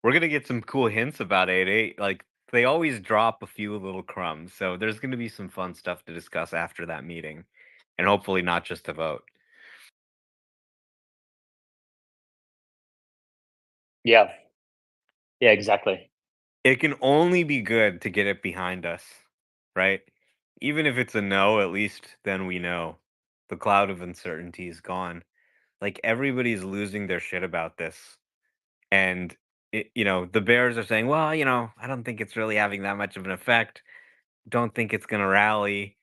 We're going to get some cool hints about 8.8. Like, they always drop a few little crumbs. So there's going to be some fun stuff to discuss after that meeting. And hopefully not just a vote. Yeah. Yeah, exactly. It can only be good to get it behind us, right? Even if it's a no, at least then we know the cloud of uncertainty is gone. Like everybody's losing their shit about this. And the bears are saying, well, I don't think it's really having that much of an effect. Don't think it's going to rally.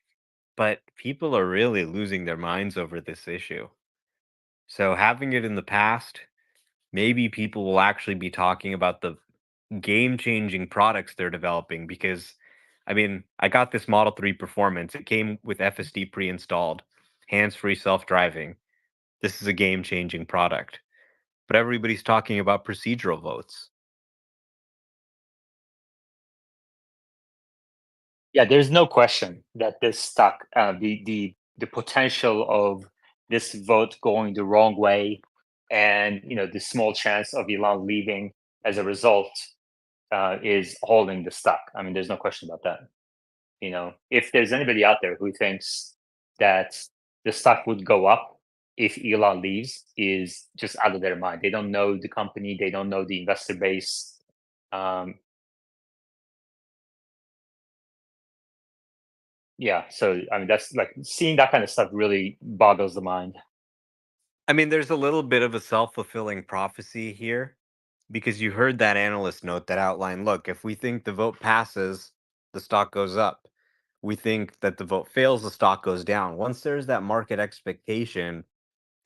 But people are really losing their minds over this issue. So having it in the past, maybe people will actually be talking about the game-changing products they're developing because I mean, I got this Model 3 Performance. It came with FSD pre-installed, hands-free self-driving. This is a game-changing product. But everybody's talking about procedural votes. Yeah, there's no question that this stock, the potential of this vote going the wrong way, and the small chance of Elon leaving as a result, is holding the stock. I mean, there's no question about that. If there's anybody out there who thinks that the stock would go up if Elon leaves, is just out of their mind. They don't know the company. They don't know the investor base. Yeah, so I mean, that's like seeing that kind of stuff really boggles the mind. I mean, there's a little bit of a self-fulfilling prophecy here because you heard that analyst note that outlined, look, if we think the vote passes, the stock goes up. We think that the vote fails, the stock goes down. Once there's that market expectation,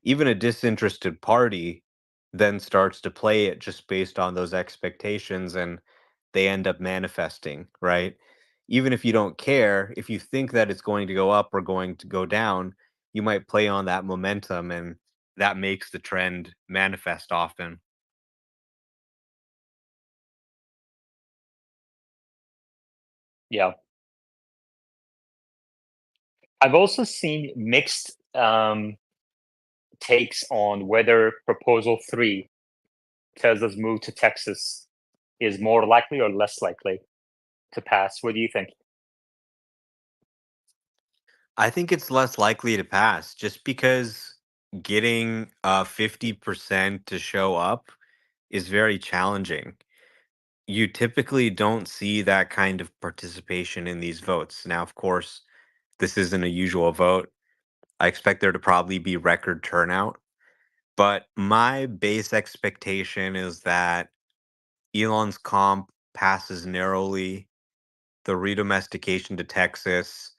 even a disinterested party then starts to play it just based on those expectations and they end up manifesting, right? Even if you don't care, if you think that it's going to go up or going to go down, you might play on that momentum and that makes the trend manifest often. Yeah. I've also seen mixed takes on whether Proposal 3, Tesla's move to Texas, is more likely or less likely to pass. What do you think? I think it's less likely to pass just because getting 50% to show up is very challenging. You typically don't see that kind of participation in these votes. Now, of course, this isn't a usual vote. I expect there to probably be record turnout, but my base expectation is that Elon's comp passes narrowly. The redomestication to Texas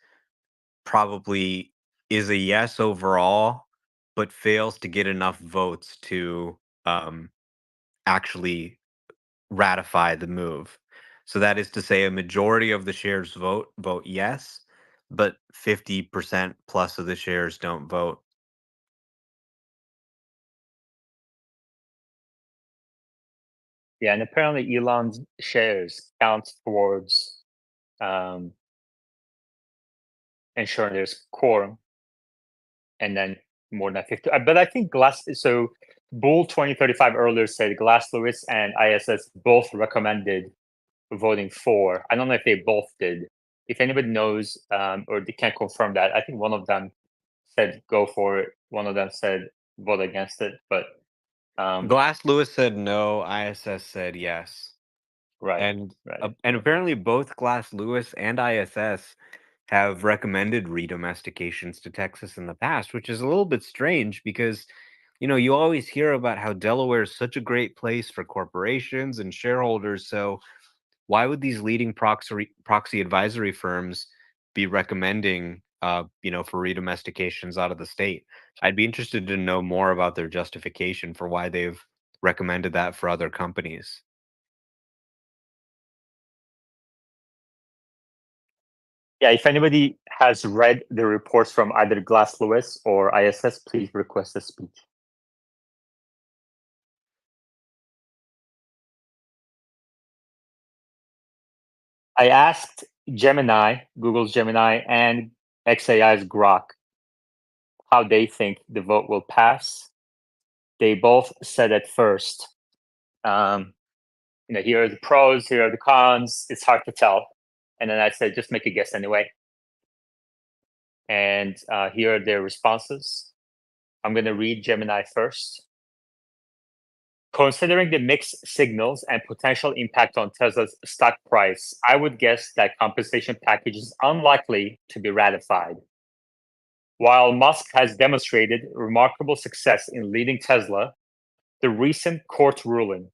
probably is a yes overall, but fails to get enough votes to um, actually ratify the move. So that is to say, a majority of the shares vote yes, but 50% plus of the shares don't vote. Yeah, and apparently Elon's shares count towards um, ensuring there's quorum, and then more than 50. But I think Bull 2035 earlier said Glass Lewis and ISS both recommended voting for. I don't know if they both did. If anybody knows, or they can't confirm that, I think one of them said go for it. One of them said vote against it. But Glass Lewis said no, ISS said yes. right, And right. and apparently both Glass Lewis and ISS have recommended redomestications to Texas in the past, which is a little bit strange because you always hear about how Delaware is such a great place for corporations and shareholders. So why would these leading proxy advisory firms be recommending for redomestications out of the state? I'd be interested to know more about their justification for why they've recommended that for other companies. Yeah, if anybody has read the reports from either Glass Lewis or ISS, please request a speech. I asked Gemini, Google's Gemini, and XAI's Grok how they think the vote will pass. They both said at first, here are the pros, here are the cons. It's hard to tell. And then I said, just make a guess anyway. And here are their responses. I'm going to read Gemini first. Considering the mixed signals and potential impact on Tesla's stock price, I would guess that compensation package is unlikely to be ratified. While Musk has demonstrated remarkable success in leading Tesla, the recent court ruling,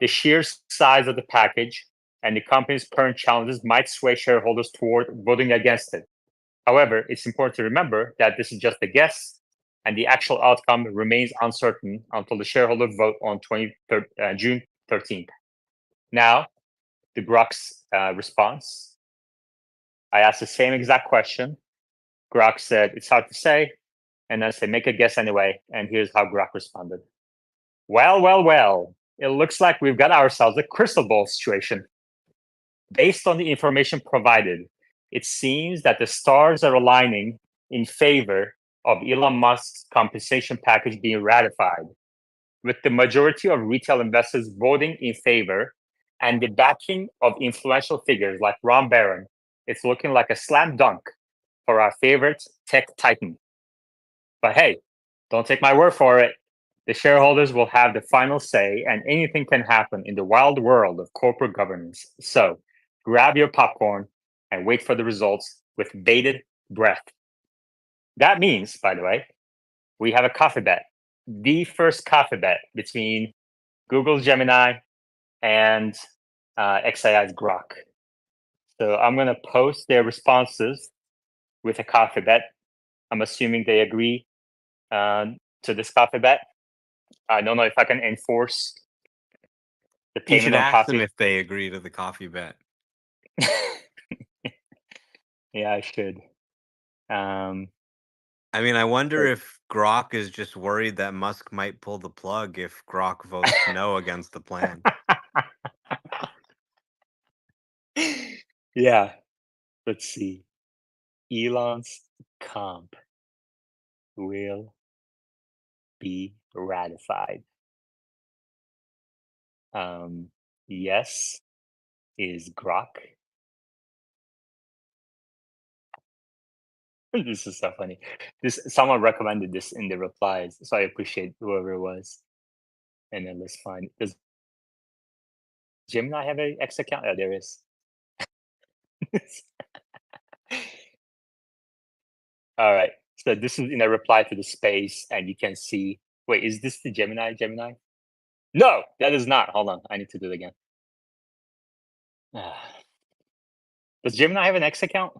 the sheer size of the package, and the company's current challenges might sway shareholders toward voting against it. However, it's important to remember that this is just a guess, and the actual outcome remains uncertain until the shareholder vote on June 13th. Now, the Grok's response. I asked the same exact question. Grok said, it's hard to say. And I said, make a guess anyway. And here's how Grok responded. Well. It looks like we've got ourselves a crystal ball situation. Based on the information provided, it seems that the stars are aligning in favor of Elon Musk's compensation package being ratified, with the majority of retail investors voting in favor and the backing of influential figures like Ron Barron. It's looking like a slam dunk for our favorite tech titan. But hey, don't take my word for it. The shareholders will have the final say, and anything can happen in the wild world of corporate governance. So grab your popcorn and wait for the results with bated breath. That means, by the way, we have a coffee bet. The first coffee bet between Google's Gemini and XAI's Grok. So I'm going to post their responses with a coffee bet. I'm assuming they agree to this coffee bet. I don't know if I can enforce the You payment should on ask coffee. them if they agree to the coffee bet. Yeah, I should. I mean, I wonder But- if Grok is just worried that Musk might pull the plug if Grok votes no against the plan. Yeah. Let's see. Elon's comp will be ratified. Yes is Grok. This is so funny. Someone recommended this in the replies, so I appreciate whoever it was. And then let's find. Does Gemini have a X account? Oh, there is. All right. So this is in a reply to the space, and you can see. Wait, is this the Gemini? Gemini? No, that is not. Hold on, I need to do it again. Does Gemini have an X account?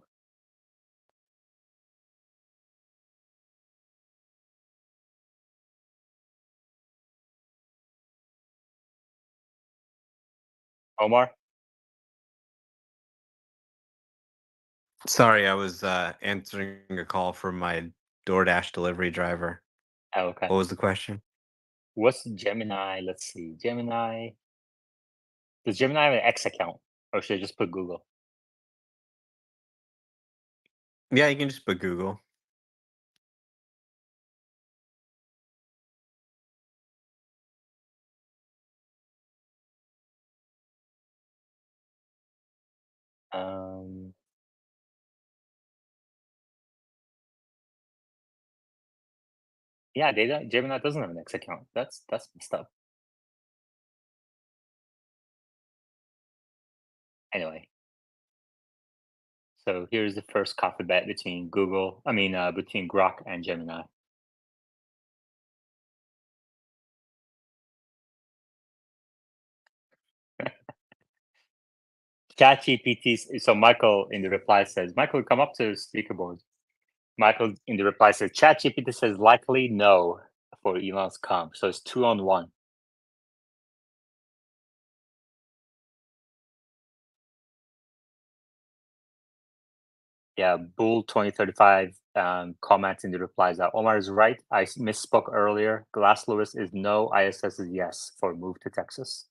Omar? Sorry, I was answering a call from my DoorDash delivery driver. Oh, okay. What was the question? What's Gemini? Let's see. Gemini. Does Gemini have an X account, or should I just put Google? Yeah, you can just put Google. Yeah, Gemini doesn't have an X account. That's messed up. Anyway, so here's the first coffee bet between between Grok and Gemini. ChatGPT. So Michael in the reply says, Michael, come up to speaker board. Michael in the reply says, ChatGPT says likely no for Elon's comp. So it's 2-on-1. Yeah, Bull 2035 comments in the replies that Omar is right. I misspoke earlier. Glass Lewis is no. ISS is yes for move to Texas.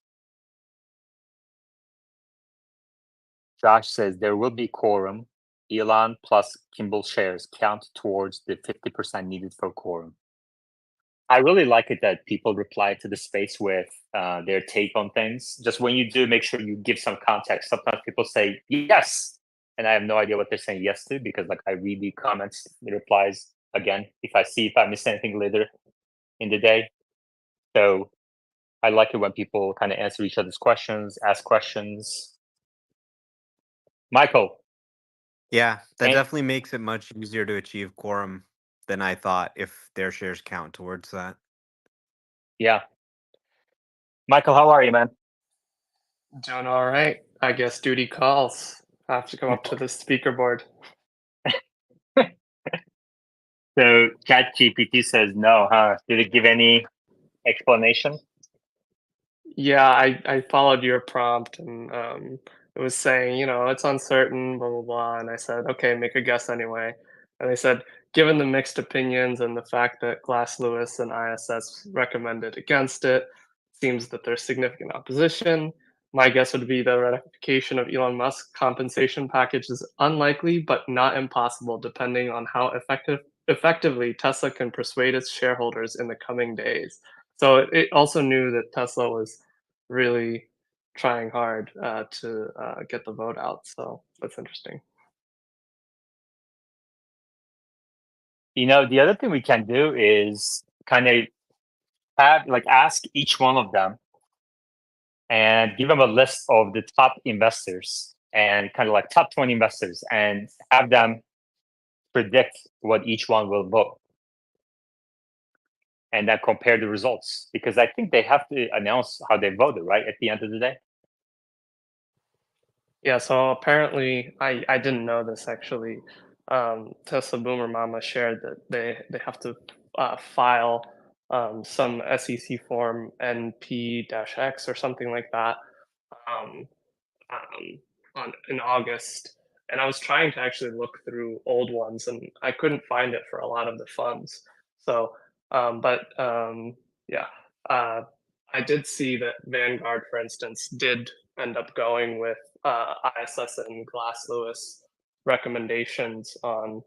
Josh says there will be quorum. Elon plus Kimball shares count towards the 50% needed for quorum. I really like it that people reply to the space with their take on things. Just when you do, make sure you give some context. Sometimes people say yes, and I have no idea what they're saying yes to because like I read the comments, the replies again if I missed anything later in the day. So I like it when people kind of answer each other's questions, ask questions. Michael. Yeah, that And- definitely makes it much easier to achieve quorum than I thought if their shares count towards that. Yeah. Michael, how are you, man? Doing all right. I guess duty calls. I have to come up to the speaker board. So ChatGPT says no, huh? Did it give any explanation? Yeah, I followed your prompt and it was saying, it's uncertain, blah blah blah. And I said, okay, make a guess anyway. And they said, given the mixed opinions and the fact that Glass Lewis and ISS recommended against it, seems that there's significant opposition. My guess would be the ratification of Elon Musk's compensation package is unlikely, but not impossible, depending on how effectively Tesla can persuade its shareholders in the coming days. So it also knew that Tesla was really trying hard to get the vote out. So that's interesting. The other thing we can do is kind of ask each one of them and give them a list of the top investors and kind of like top 20 investors and have them predict what each one will vote. And then compare the results, because I think they have to announce how they voted, right, at the end of the day. Yeah, so apparently I didn't know this actually. Tesla Boomer Mama shared that they have to file some SEC form NP-X or something like that um, in August. And I was trying to actually look through old ones, and I couldn't find it for a lot of the funds. So, yeah, I did see that Vanguard, for instance, did end up going with ISS and Glass Lewis recommendations on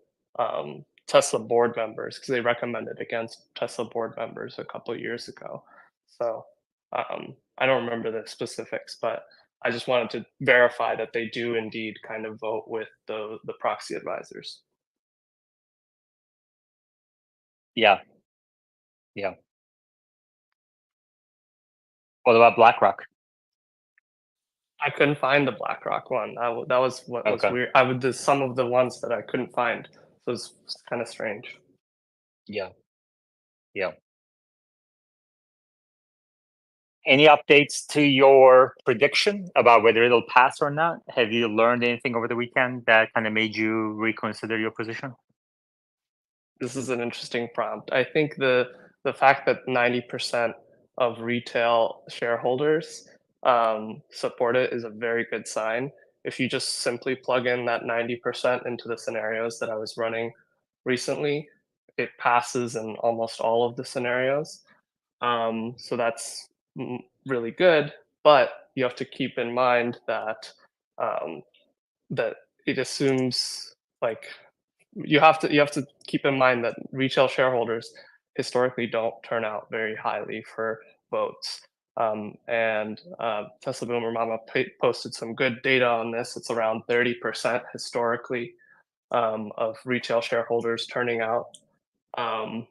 Tesla board members, because they recommended against Tesla board members a couple of years ago. So I don't remember the specifics, but I just wanted to verify that they do indeed kind of vote with the proxy advisors. Yeah. What about BlackRock? I couldn't find the BlackRock one. That was what was Okay. weird. I would do some of the ones that I couldn't find. So it's kind of strange. Yeah. Any updates to your prediction about whether it'll pass or not? Have you learned anything over the weekend that kind of made you reconsider your position? This is an interesting prompt. I think the fact that 90% of retail shareholders support it is a very good sign. If you just simply plug in that 90% into the scenarios that I was running recently, it passes in almost all of the scenarios. So that's really good, but you have to keep in mind that that it assumes, like, you have to keep in mind that retail shareholders historically don't turn out very highly for votes. And Tesla Boomer Mama posted some good data on this. It's around 30% historically of retail shareholders turning out. And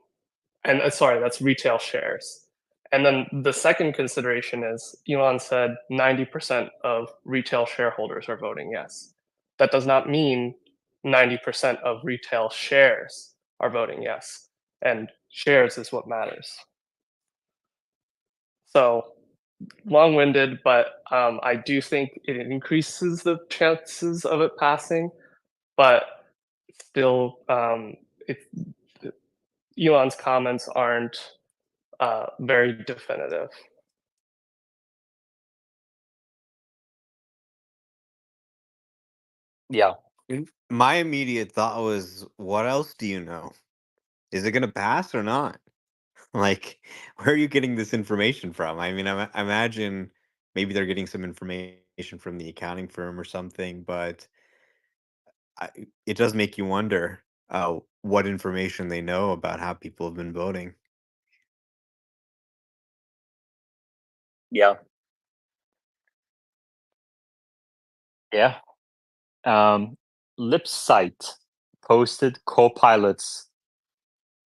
sorry, that's retail shares. And then the second consideration is Elon said 90% of retail shareholders are voting yes. That does not mean 90% of retail shares are voting yes. And shares is what matters. So long-winded, but I do think it increases the chances of it passing, but still, Elon's comments aren't very definitive. Yeah. My immediate thought was, what else do you know? Is it going to pass or not? Like, where are you getting this information from? I mean, I imagine maybe they're getting some information from the accounting firm or something, but it does make you wonder what information they know about how people have been voting. Yeah. Lipsite posted Copilot's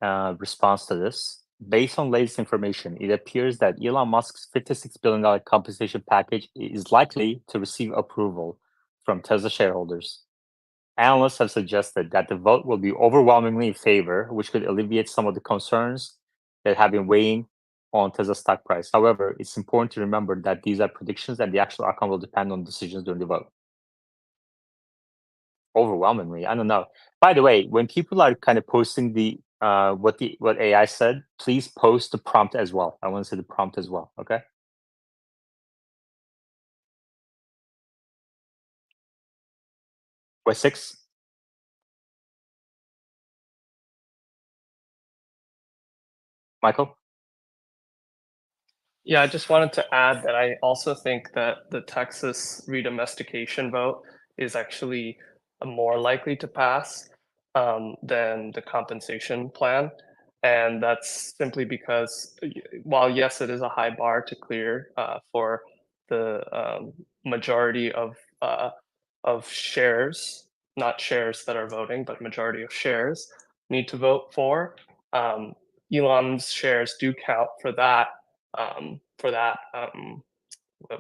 response to this. based on latest information, it appears that Elon Musk's $56 billion compensation package is likely to receive approval from Tesla shareholders. Analysts have suggested that the vote will be overwhelmingly in favor, which could alleviate some of the concerns that have been weighing on Tesla's stock price. However, it's important to remember that these are predictions and the actual outcome will depend on decisions during the vote. Overwhelmingly, I don't know. By the way, when people are kind of posting what AI said, please post the prompt as well. I want to see the prompt as well. Okay. What 6? Michael? Yeah, I just wanted to add that I also think that the Texas redomestication vote is actually more likely to pass than the compensation plan. And that's simply because while, yes, it is a high bar to clear for the majority of shares, not shares that are voting, but majority of shares need to vote for, Elon's shares do count for that what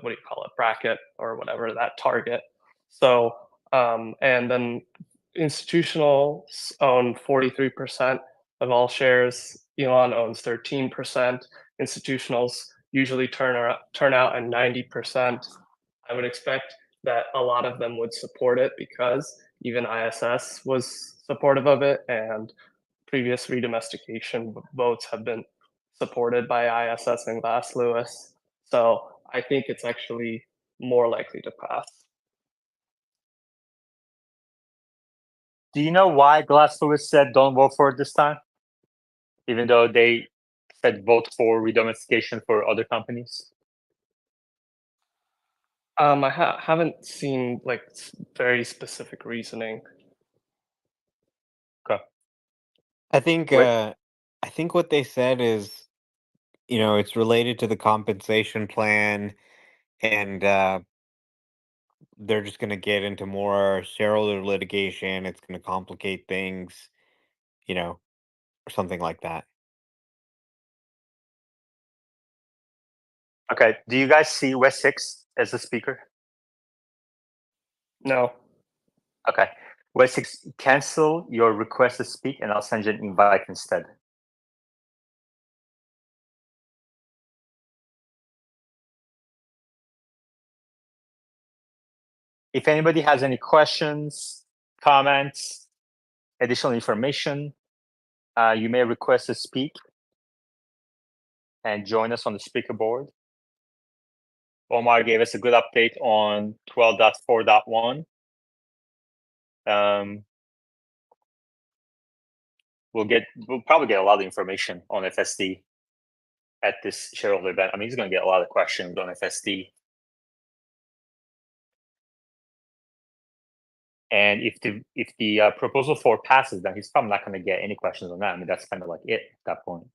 do you call it, bracket or whatever, that target. So and then institutionals own 43% of all shares. Elon owns 13%. Institutionals usually turn out at 90%. I would expect that a lot of them would support it because even ISS was supportive of it, and previous redomestication votes have been supported by ISS and Glass Lewis. So I think it's actually more likely to pass. Do you know why Glass Lewis said don't vote for it this time? Even though they said vote for redomestication for other companies? I haven't seen like very specific reasoning. Okay. I think what they said is, it's related to the compensation plan, and they're just going to get into more shareholder litigation. It's going to complicate things, or something like that. Okay. Do you guys see West 6 as a speaker? No. Okay. West 6, cancel your request to speak and I'll send you an invite instead. If anybody has any questions, comments, additional information, you may request to speak and join us on the speaker board. Omar gave us a good update on 12.4.1. We'll probably get a lot of information on FSD at this shareholder event. I mean, he's going to get a lot of questions on FSD. And if the proposal 4 passes, then he's probably not going to get any questions on that. I mean, that's kind of like it at that point.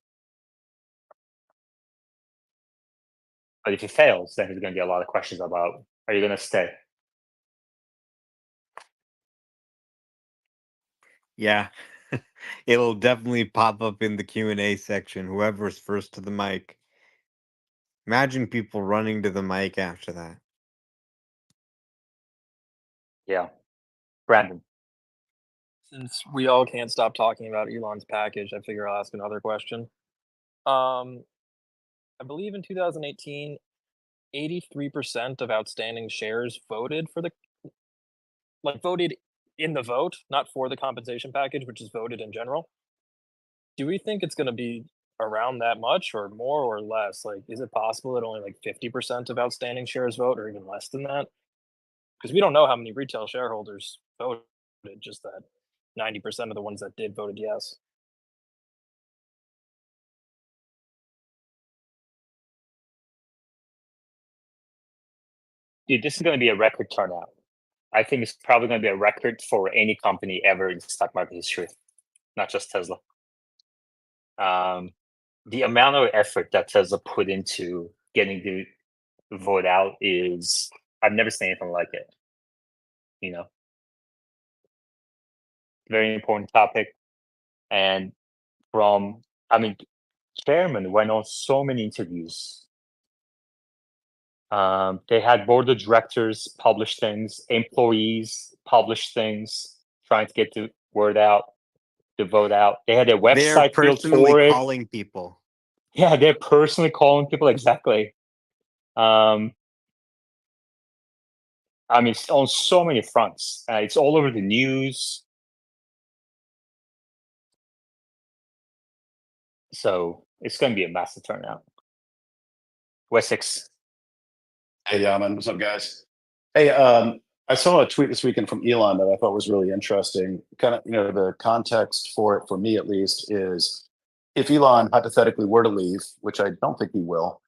But if he fails, then he's going to get a lot of questions about, are you going to stay? Yeah. It'll definitely pop up in the Q&A section, whoever's first to the mic. Imagine people running to the mic after that. Yeah. Brandon. Since we all can't stop talking about Elon's package, I figure I'll ask another question. I believe in 2018, 83% of outstanding shares voted voted in the vote, not for the compensation package, which is voted in general. Do we think it's going to be around that much or more or less? Like, is it possible that only 50% of outstanding shares vote or even less than that? Because we don't know how many retail shareholders voted, just that 90% of the ones that did voted yes. Dude, this is going to be a record turnout. I think it's probably going to be a record for any company ever in stock market history, not just Tesla. The amount of effort that Tesla put into getting the vote out is, I've never seen anything like it. Very important topic. And chairman went on so many interviews. They had board of directors publish things, employees publish things, trying to get the word out, the vote out. They had a They're website built personally for it. calling people. Yeah, they're personally calling people, exactly. I mean, it's on so many fronts. It's all over the news. So it's going to be a massive turnout. Wessex. Hey, Yaman, what's up, guys? Hey, I saw a tweet this weekend from Elon that I thought was really interesting. Kind of, the context for it, for me at least, is if Elon hypothetically were to leave, which I don't think he will,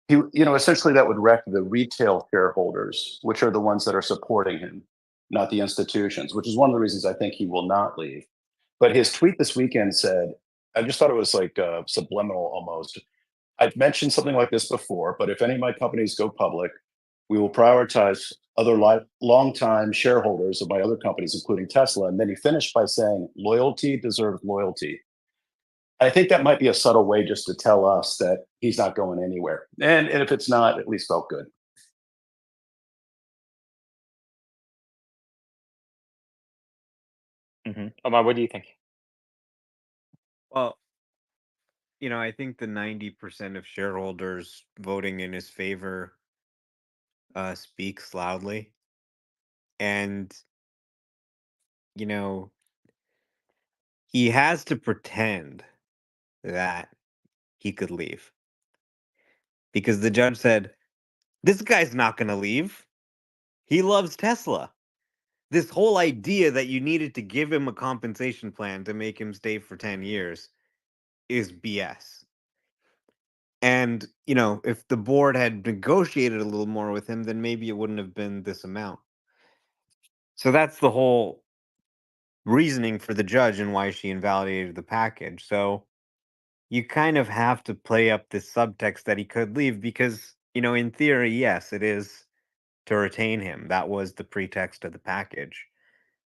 essentially that would wreck the retail shareholders, which are the ones that are supporting him, not the institutions, which is one of the reasons I think he will not leave. But his tweet this weekend said, I just thought it was like subliminal almost. I've mentioned something like this before, but if any of my companies go public, we will prioritize other long-time shareholders of my other companies, including Tesla. And then he finished by saying, loyalty deserves loyalty. I think that might be a subtle way just to tell us that he's not going anywhere. And if it's not, at least felt good. Omar, what do you think? Well, I think the 90% of shareholders voting in his favor speaks loudly. And, he has to pretend that he could leave. Because the judge said, this guy's not going to leave. He loves Tesla. This whole idea that you needed to give him a compensation plan to make him stay for 10 years is BS. And, if the board had negotiated a little more with him, then maybe it wouldn't have been this amount. So that's the whole reasoning for the judge and why she invalidated the package. So you kind of have to play up this subtext that he could leave because, in theory, yes, it is to retain him. That was the pretext of the package.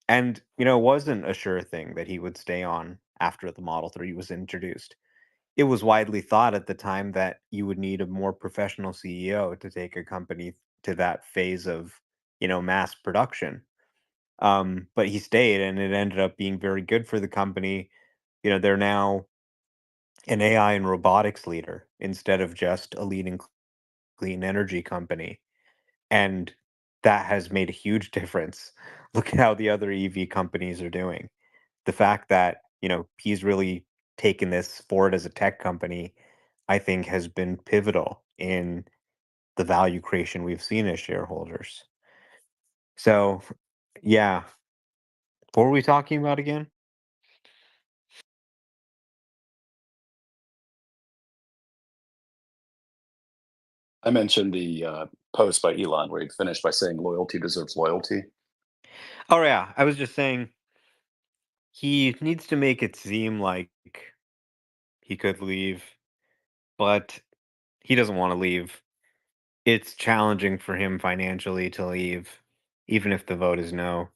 And, it wasn't a sure thing that he would stay on after the Model 3 was introduced. It was widely thought at the time that you would need a more professional CEO to take a company to that phase of, mass production. But he stayed, and it ended up being very good for the company. They're now an AI and robotics leader instead of just a leading clean energy company. And that has made a huge difference. Look at how the other EV companies are doing. The fact that, he's really taken this forward as a tech company, I think has been pivotal in the value creation we've seen as shareholders. So, yeah. What were we talking about again? I mentioned the post by Elon where he finished by saying loyalty deserves loyalty. Oh, yeah. I was just saying he needs to make it seem like he could leave, but he doesn't want to leave. It's challenging for him financially to leave, even if the vote is no.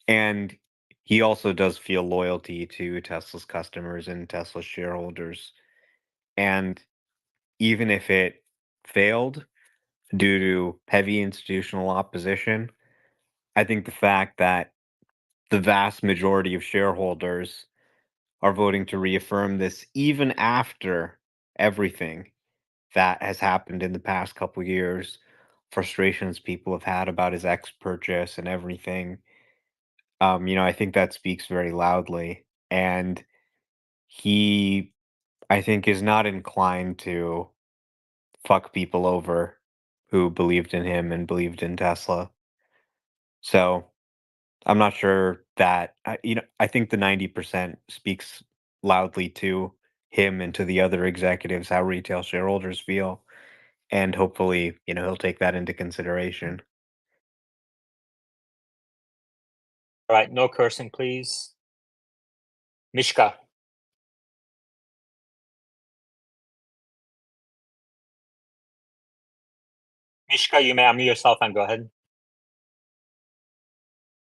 And he also does feel loyalty to Tesla's customers and Tesla's shareholders. And even if it failed due to heavy institutional opposition, I think the fact that the vast majority of shareholders are voting to reaffirm this, even after everything that has happened in the past couple years, frustrations people have had about his ex purchase and everything. I think that speaks very loudly. And he, I think, is not inclined to fuck people over who believed in him and believed in Tesla. So I'm not sure that, I think the 90% speaks loudly to him and to the other executives how retail shareholders feel. And hopefully, he'll take that into consideration. All right, no cursing, please. Mishka. Mishka, you may unmute yourself and go ahead.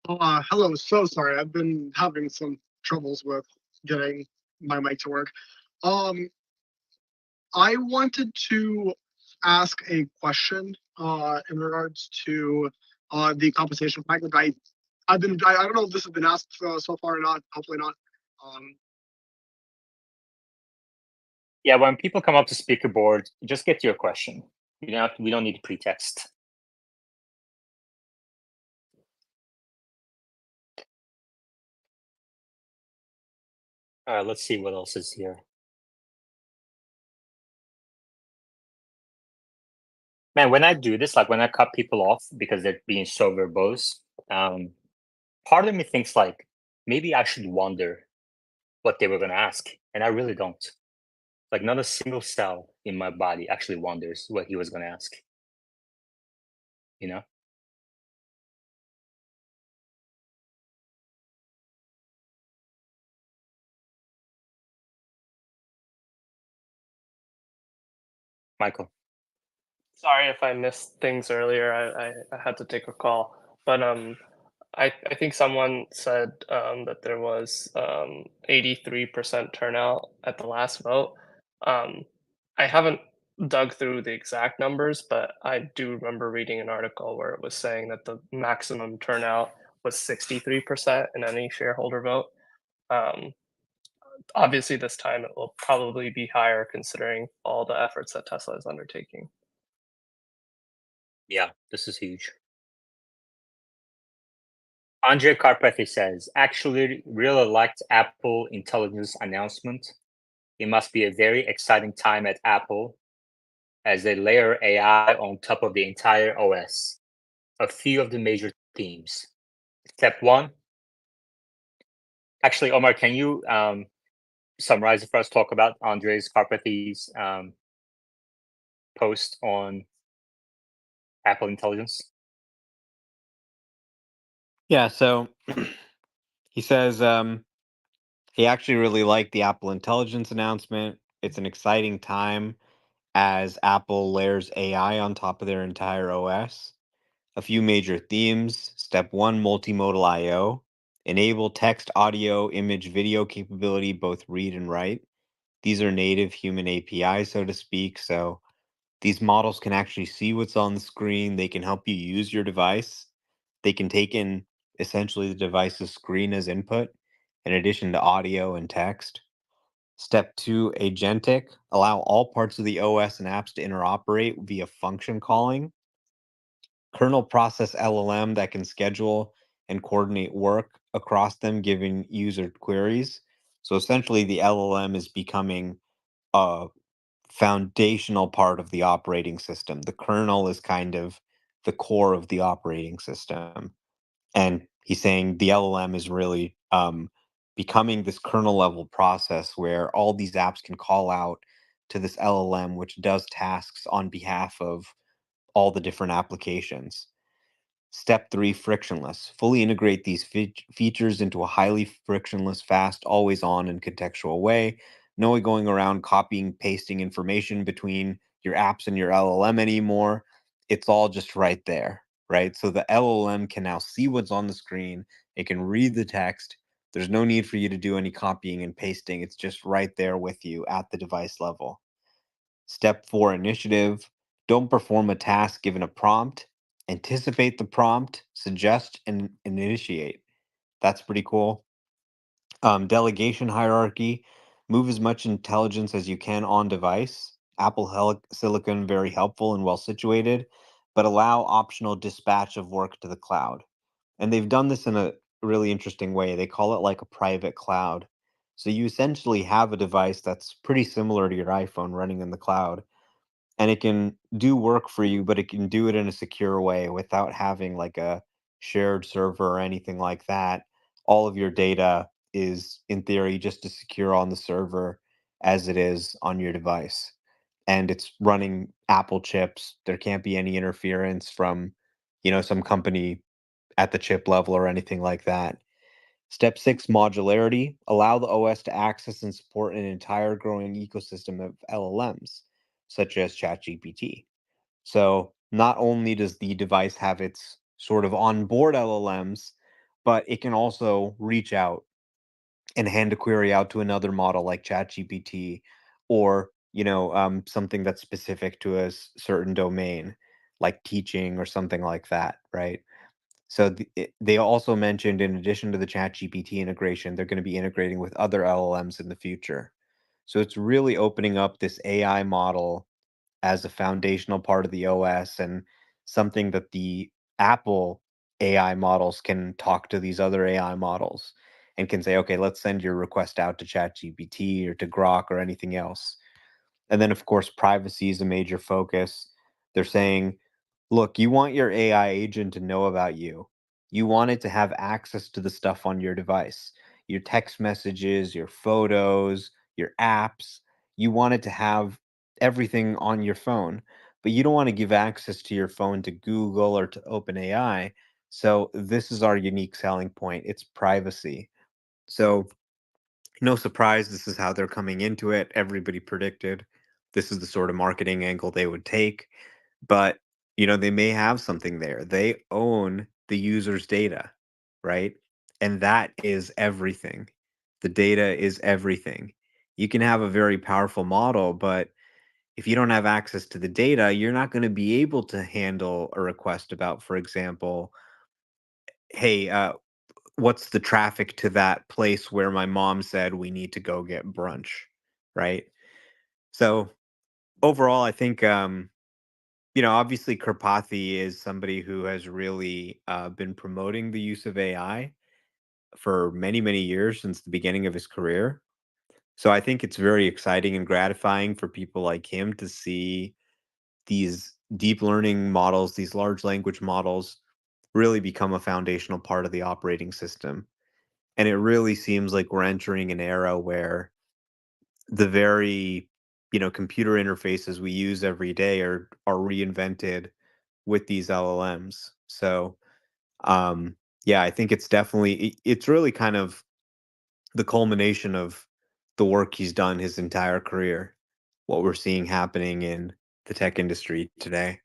Hello. So sorry. I've been having some troubles with getting my mic to work. I wanted to ask a question in regards to the compensation package. I don't know if this has been asked so far or not. Hopefully not. Um, Yeah, when people come up to speaker board, just get to your question. We don't need pretext. All right, let's see what else is here. Man, when I do this, like when I cut people off because they're being so verbose, part of me thinks like maybe I should wonder what they were going to ask, and I really don't. Like not a single cell in my body actually wonders what he was going to ask. You know, Michael. Sorry if I missed things earlier. I had to take a call, but I think someone said that there was 83% turnout at the last vote. Um, I haven't dug through the exact numbers, but I do remember reading an article where it was saying that the maximum turnout was 63% in any shareholder vote. Um, Obviously, this time it will probably be higher considering all the efforts that Tesla is undertaking. Yeah, this is huge. Andre Karpathy says, actually really liked Apple Intelligence announcement. It must be a very exciting time at Apple as they layer AI on top of the entire OS. A few of the major themes. Step one. Actually, Omar, can you summarize it for us? Talk about Andres Karpathy's post on Apple Intelligence. Yeah, so he says he actually really liked the Apple Intelligence announcement. It's an exciting time as Apple layers AI on top of their entire OS. A few major themes. Step one, multimodal I/O. Enable text, audio, image, video capability, both read and write. These are native human APIs, so to speak. So these models can actually see what's on the screen. They can help you use your device. They can take in essentially the device's screen as input, in addition to audio and text. Step two, agentic. Allow all parts of the OS and apps to interoperate via function calling. Kernel process LLM that can schedule and coordinate work across them, giving user queries. So essentially, the LLM is becoming a foundational part of the operating system. The kernel is kind of the core of the operating system. And he's saying the LLM is really becoming this kernel level process where all these apps can call out to this LLM, which does tasks on behalf of all the different applications. Step three, frictionless. Fully integrate these features into a highly frictionless, fast, always on, and contextual way. No going around copying, pasting information between your apps and your LLM anymore. It's all just right there, right? So the LLM can now see what's on the screen, it can read the text. There's no need for you to do any copying and pasting. It's just right there with you at the device level. Step four, initiative. Don't perform a task given a prompt. Anticipate the prompt, suggest, and initiate. That's pretty cool. Delegation hierarchy. Move as much intelligence as you can on device. Apple Silicon, very helpful and well situated, but allow optional dispatch of work to the cloud. And they've done this in a really interesting way. They call it like a private cloud. So you essentially have a device that's pretty similar to your iPhone running in the cloud, and it can do work for you, but it can do it in a secure way without having like a shared server or anything like that. All of your data is, in theory, just as secure on the server as it is on your device. And it's running Apple chips. There can't be any interference from, some company at the chip level or anything like that. Step six, modularity. Allow the OS to access and support an entire growing ecosystem of LLMs, such as ChatGPT. So not only does the device have its sort of onboard LLMs, but it can also reach out and hand a query out to another model like ChatGPT or something that's specific to a certain domain, like teaching or something like that, right? So they also mentioned, in addition to the ChatGPT integration, they're going to be integrating with other LLMs in the future. So it's really opening up this AI model as a foundational part of the OS, and something that the Apple AI models can talk to these other AI models and can say, okay, let's send your request out to ChatGPT or to Grok or anything else. And then, of course, privacy is a major focus. They're saying, look, you want your AI agent to know about you. You want it to have access to the stuff on your device, your text messages, your photos, your apps. You want it to have everything on your phone, but you don't want to give access to your phone to Google or to OpenAI. So, this is our unique selling point. It's privacy. So, no surprise, this is how they're coming into it. Everybody predicted this is the sort of marketing angle they would take. But, they may have something there. They own the user's data, right? And that is everything. The data is everything. You can have a very powerful model, but if you don't have access to the data, you're not going to be able to handle a request about, for example, hey, what's the traffic to that place where my mom said we need to go get brunch, right? So overall, I think obviously Karpathy is somebody who has really been promoting the use of AI for many, many years, since the beginning of his career. So I think it's very exciting and gratifying for people like him to see these deep learning models, these large language models, really become a foundational part of the operating system. And it really seems like we're entering an era where the very, computer interfaces we use every day are reinvented with these LLMs. So, yeah, I think it's definitely it's really kind of the culmination of the work he's done his entire career. What we're seeing happening in the tech industry today.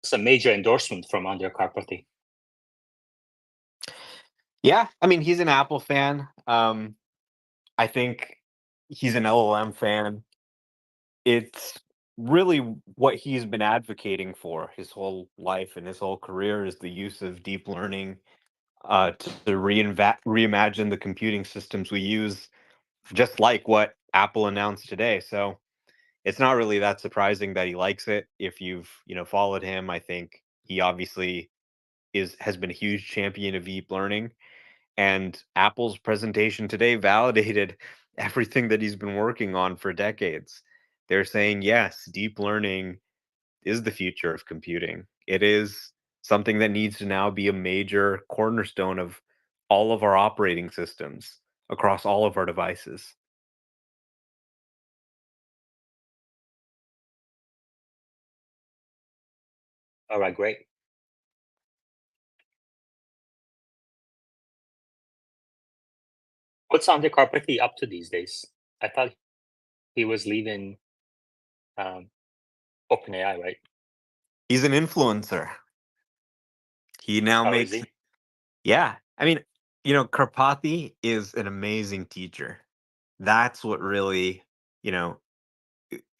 It's a major endorsement from under Karpathy. Yeah, I mean, he's an Apple fan. I think he's an LLM fan. It's really what he's been advocating for his whole life and his whole career, is the use of deep learning to reimagine the computing systems we use, just like what Apple announced today. So it's not really that surprising that he likes it. If you've followed him, I think he obviously has been a huge champion of deep learning, and Apple's presentation today validated everything that he's been working on for decades. They're saying, yes, deep learning is the future of computing. It is something that needs to now be a major cornerstone of all of our operating systems across all of our devices. All right, great. What's under Karpathy up to these days? I thought he was leaving OpenAI, right? He's an influencer. He now Oh, is makes, he? yeah. I mean, Karpathy is an amazing teacher. That's what really, you know,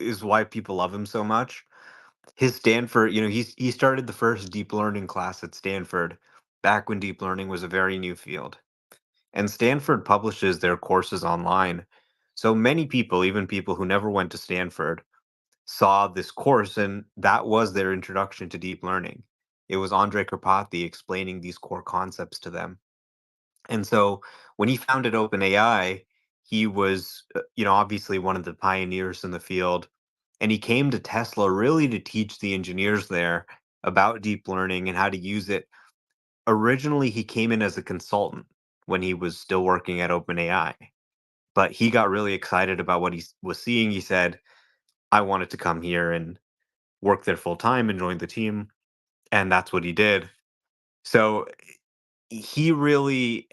is why people love him so much. His Stanford, he started the first deep learning class at Stanford back when deep learning was a very new field. And Stanford publishes their courses online. So many people, even people who never went to Stanford, saw this course, and that was their introduction to deep learning. It was Andre Karpathy explaining these core concepts to them. And so when he founded OpenAI, he was, obviously one of the pioneers in the field. And he came to Tesla really to teach the engineers there about deep learning and how to use it. Originally, he came in as a consultant when he was still working at OpenAI, but he got really excited about what he was seeing. He said, I wanted to come here and work there full time and join the team. And that's what he did. So he really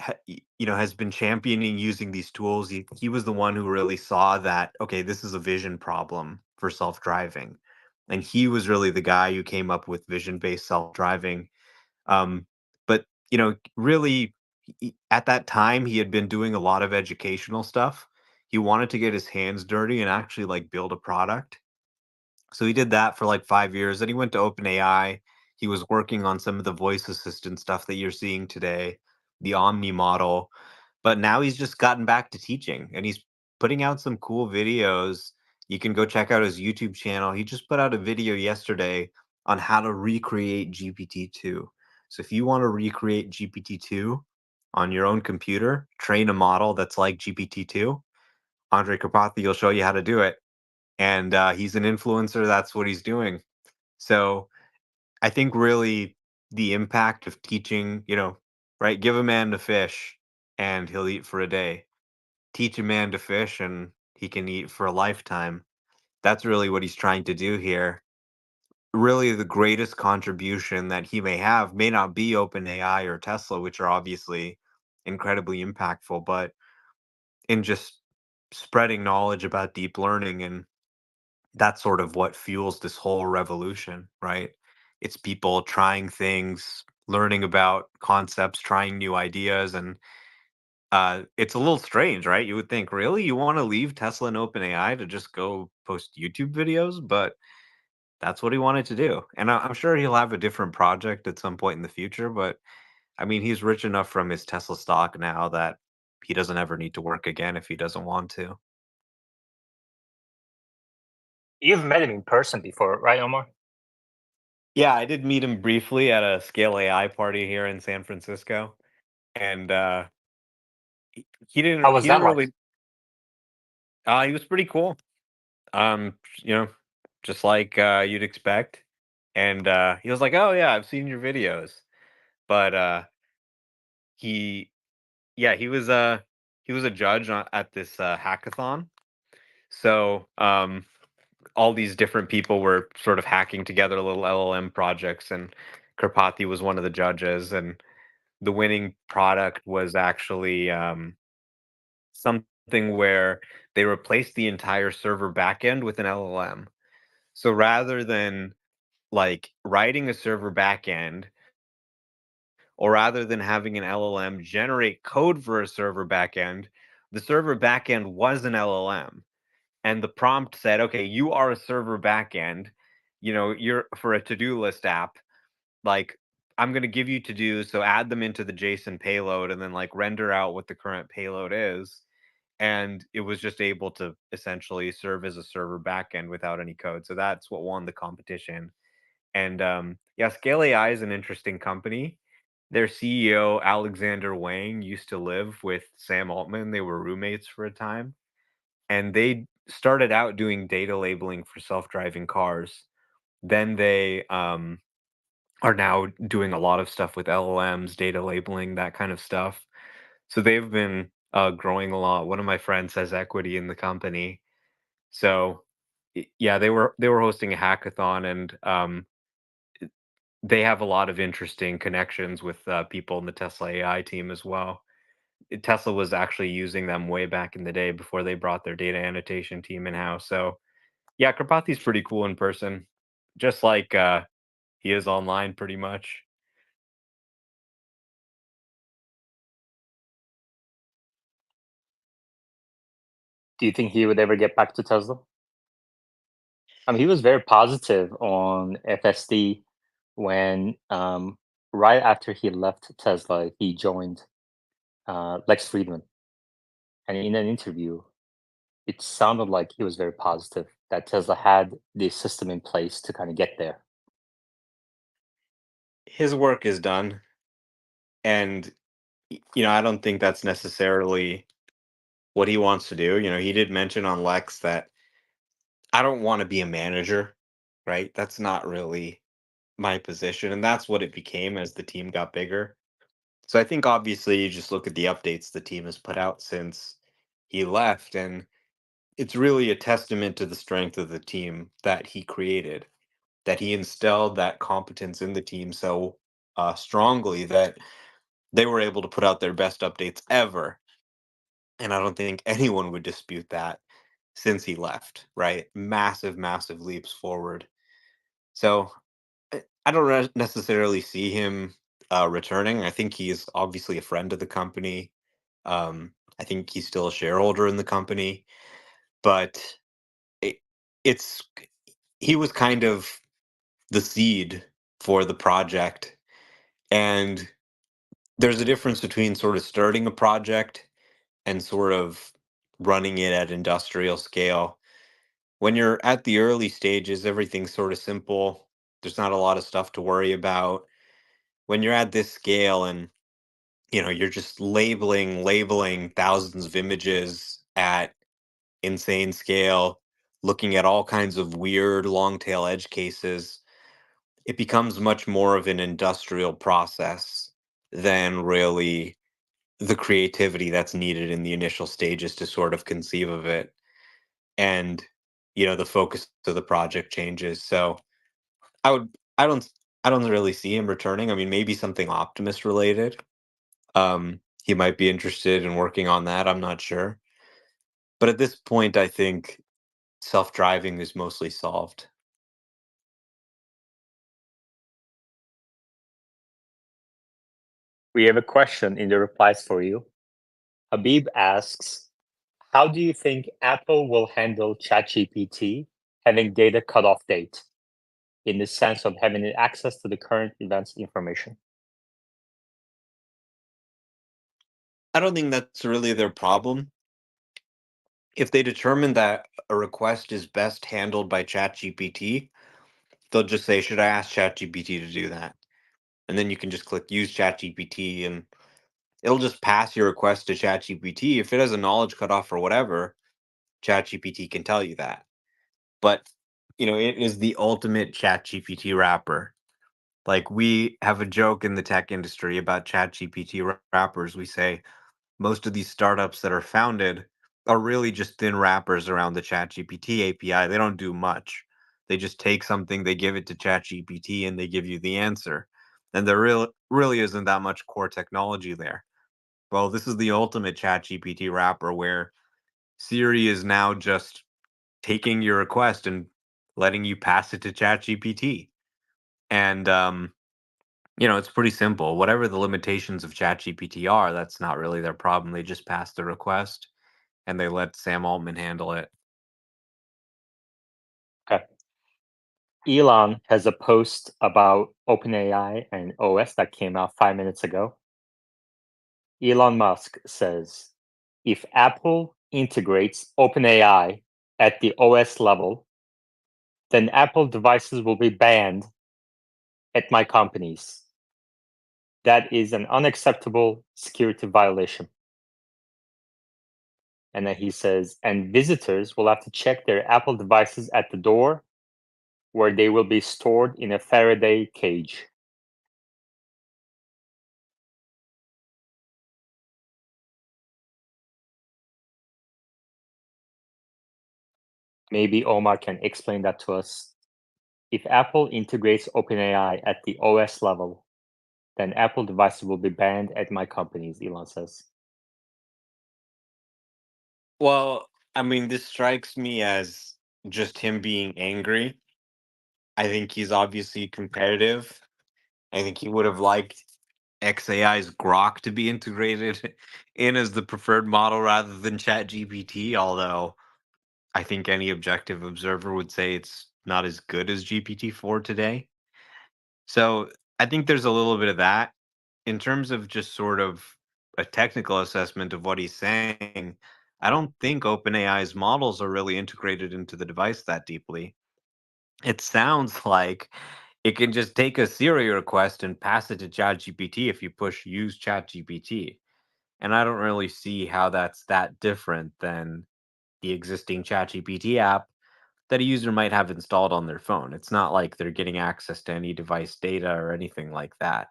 has been championing using these tools. He was the one who really saw that, okay, this is a vision problem for self-driving, and he was really the guy who came up with vision-based self-driving. But really, at that time he had been doing a lot of educational stuff. He wanted to get his hands dirty and actually like build a product. So he did that for like 5 years. Then he went to OpenAI. He was working on some of the voice assistant stuff that you're seeing today, the Omni model. But now he's just gotten back to teaching and he's putting out some cool videos. You can go check out his YouTube channel. He just put out a video yesterday on how to recreate GPT-2. So if you want to recreate GPT-2 on your own computer, train a model that's like GPT-2, Andre Karpathy will show you how to do it. And he's an influencer. That's what he's doing. So I think really the impact of teaching, right? Give a man to fish and he'll eat for a day. Teach a man to fish and he can eat for a lifetime. That's really what he's trying to do here. Really, the greatest contribution that he may have may not be OpenAI or Tesla, which are obviously incredibly impactful, but in just spreading knowledge about deep learning, and that's sort of what fuels this whole revolution, right? It's people trying things, learning about concepts, trying new ideas, and it's a little strange, right? You would think, really, you want to leave Tesla and OpenAI to just go post YouTube videos, but that's what he wanted to do. And I'm sure he'll have a different project at some point in the future, but I mean, he's rich enough from his Tesla stock now that he doesn't ever need to work again if he doesn't want to. You've met him in person before, right, Omar? Yeah, I did meet him briefly at a Scale AI party here in San Francisco, and he How didn't was he that didn't like? really. He was pretty cool. You know, just like you'd expect, and he was like, "Oh yeah, I've seen your videos," but he yeah he was a judge at this hackathon. So all these different people were sort of hacking together little LLM projects, and Karpathy was one of the judges, and the winning product was actually something where they replaced the entire server backend with an LLM. So rather than like writing a server backend, or rather than having an LLM generate code for a server backend, the server backend was an LLM. And the prompt said, okay, you are a server backend, you're for a to-do list app. Like, I'm going to give you to do, so add them into the JSON payload and then like render out what the current payload is. And it was just able to essentially serve as a server backend without any code. So that's what won the competition. And yeah, Scale AI is an interesting company. Their CEO, Alexander Wang, used to live with Sam Altman. They were roommates for a time. And they started out doing data labeling for self-driving cars. Then they are now doing a lot of stuff with LLMs, data labeling, that kind of stuff. So they've been growing a lot. One of my friends has equity in the company. So yeah, they were hosting a hackathon, and they have a lot of interesting connections with people in the Tesla AI team as well. Tesla was actually using them way back in the day before they brought their data annotation team in house. So yeah, Karpathy's pretty cool in person, just like he is online, pretty much. Do you think he would ever get back to Tesla? I mean, he was very positive on FSD when, right after he left Tesla, he joined Lex Friedman. And in an interview, it sounded like he was very positive that Tesla had the system in place to kind of get there. His work is done, and I don't think that's necessarily what he wants to do. He did mention on Lex that I don't want to be a manager, right? That's not really my position, and that's what it became as the team got bigger. So I think obviously you just look at the updates the team has put out since he left, and it's really a testament to the strength of the team that he created, that he instilled that competence in the team so strongly that they were able to put out their best updates ever. And I don't think anyone would dispute that since he left, right? Massive, massive leaps forward. So I don't necessarily see him returning. I think he's obviously a friend of the company. I think he's still a shareholder in the company, but it, it's he was kind of the seed for the project, and there's a difference between sort of starting a project and sort of running it at industrial scale. When you're at the early stages, everything's sort of simple. There's not a lot of stuff to worry about. When you're at this scale and you're just labeling thousands of images at insane scale, looking at all kinds of weird long tail edge cases, it becomes much more of an industrial process than really the creativity that's needed in the initial stages to sort of conceive of it. And the focus of the project changes. So I would I don't really see him returning. I mean, maybe something Optimus related. He might be interested in working on that. I'm not sure. But at this point, I think self-driving is mostly solved. We have a question in the replies for you. Habib asks, how do you think Apple will handle ChatGPT having data cutoff date in the sense of having access to the current events information? I don't think that's really their problem. If they determine that a request is best handled by ChatGPT, they'll just say, "Should I ask ChatGPT to do that?" And then you can just click use ChatGPT and it'll just pass your request to ChatGPT. If it has a knowledge cutoff or whatever, ChatGPT can tell you that. But, it is the ultimate ChatGPT wrapper. Like, we have a joke in the tech industry about ChatGPT wrappers. We say most of these startups that are founded are really just thin wrappers around the ChatGPT API. They don't do much. They just take something, they give it to ChatGPT, and they give you the answer. And there really isn't that much core technology there. Well, this is the ultimate ChatGPT wrapper where Siri is now just taking your request and letting you pass it to ChatGPT. And it's pretty simple. Whatever the limitations of ChatGPT are, that's not really their problem. They just pass the request and they let Sam Altman handle it. Okay. Elon has a post about OpenAI and OS that came out 5 minutes ago. Elon Musk says, if Apple integrates OpenAI at the OS level, then Apple devices will be banned at my companies. That is an unacceptable security violation. And then he says, and visitors will have to check their Apple devices at the door where they will be stored in a Faraday cage. Maybe Omar can explain that to us. If Apple integrates OpenAI at the OS level, then Apple devices will be banned at my companies, Elon says. Well, I mean, this strikes me as just him being angry. I think he's obviously competitive. I think he would have liked XAI's Grok to be integrated in as the preferred model rather than ChatGPT, although I think any objective observer would say it's not as good as GPT-4 today. So I think there's a little bit of that. In terms of just sort of a technical assessment of what he's saying, I don't think OpenAI's models are really integrated into the device that deeply. It sounds like it can just take a Siri request and pass it to ChatGPT if you push use ChatGPT. And I don't really see how that's that different than the existing ChatGPT app that a user might have installed on their phone. It's not like they're getting access to any device data or anything like that.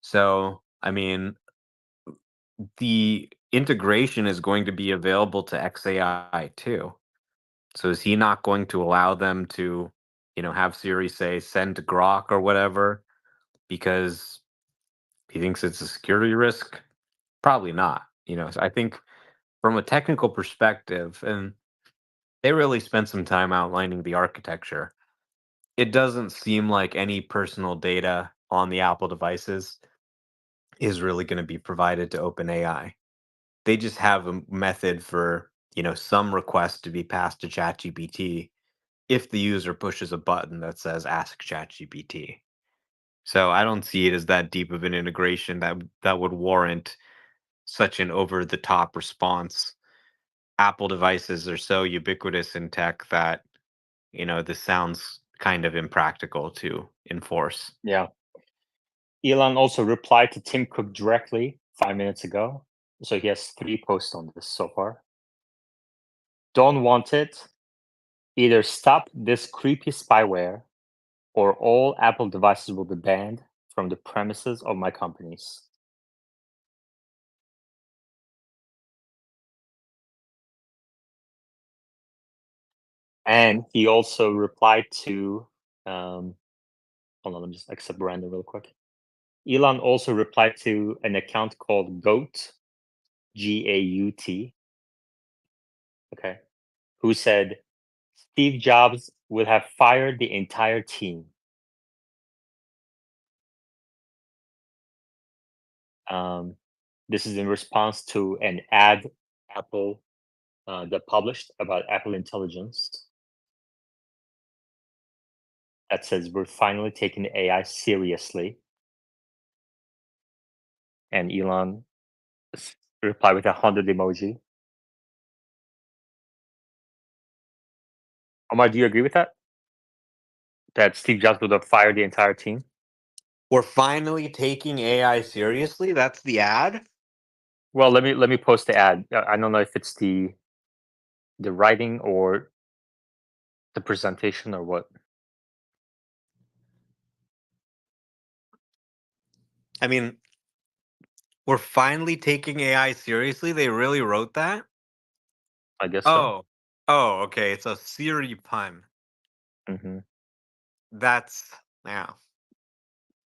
So, I mean, the integration is going to be available to XAI too. So is he not going to allow them to, have Siri say send to Grok or whatever because he thinks it's a security risk? Probably not. So I think from a technical perspective, and they really spent some time outlining the architecture. It doesn't seem like any personal data on the Apple devices is really going to be provided to OpenAI. They just have a method for, some requests to be passed to ChatGPT if the user pushes a button that says ask ChatGPT. So I don't see it as that deep of an integration that would warrant such an over the top response. Apple devices are so ubiquitous in tech that, this sounds kind of impractical to enforce. Yeah. Elon also replied to Tim Cook directly 5 minutes ago. So he has 3 posts on this so far. Don't want it. Either stop this creepy spyware or all Apple devices will be banned from the premises of my companies. And he also replied to, hold on, let me just accept random real quick. Elon also replied to an account called Goat, G-A-U-T, okay, who said, Steve Jobs would have fired the entire team. This is in response to an ad Apple that published about Apple Intelligence that says we're finally taking AI seriously. And Elon replied with 100 emoji. Omar, do you agree with that? That Steve Jobs would have fired the entire team? We're finally taking AI seriously. That's the ad. Well, let me post the ad. I don't know if it's the writing or the presentation or what. I mean, we're finally taking AI seriously. They really wrote that. I guess so. Oh, okay. It's a Siri pun. Mm-hmm. That's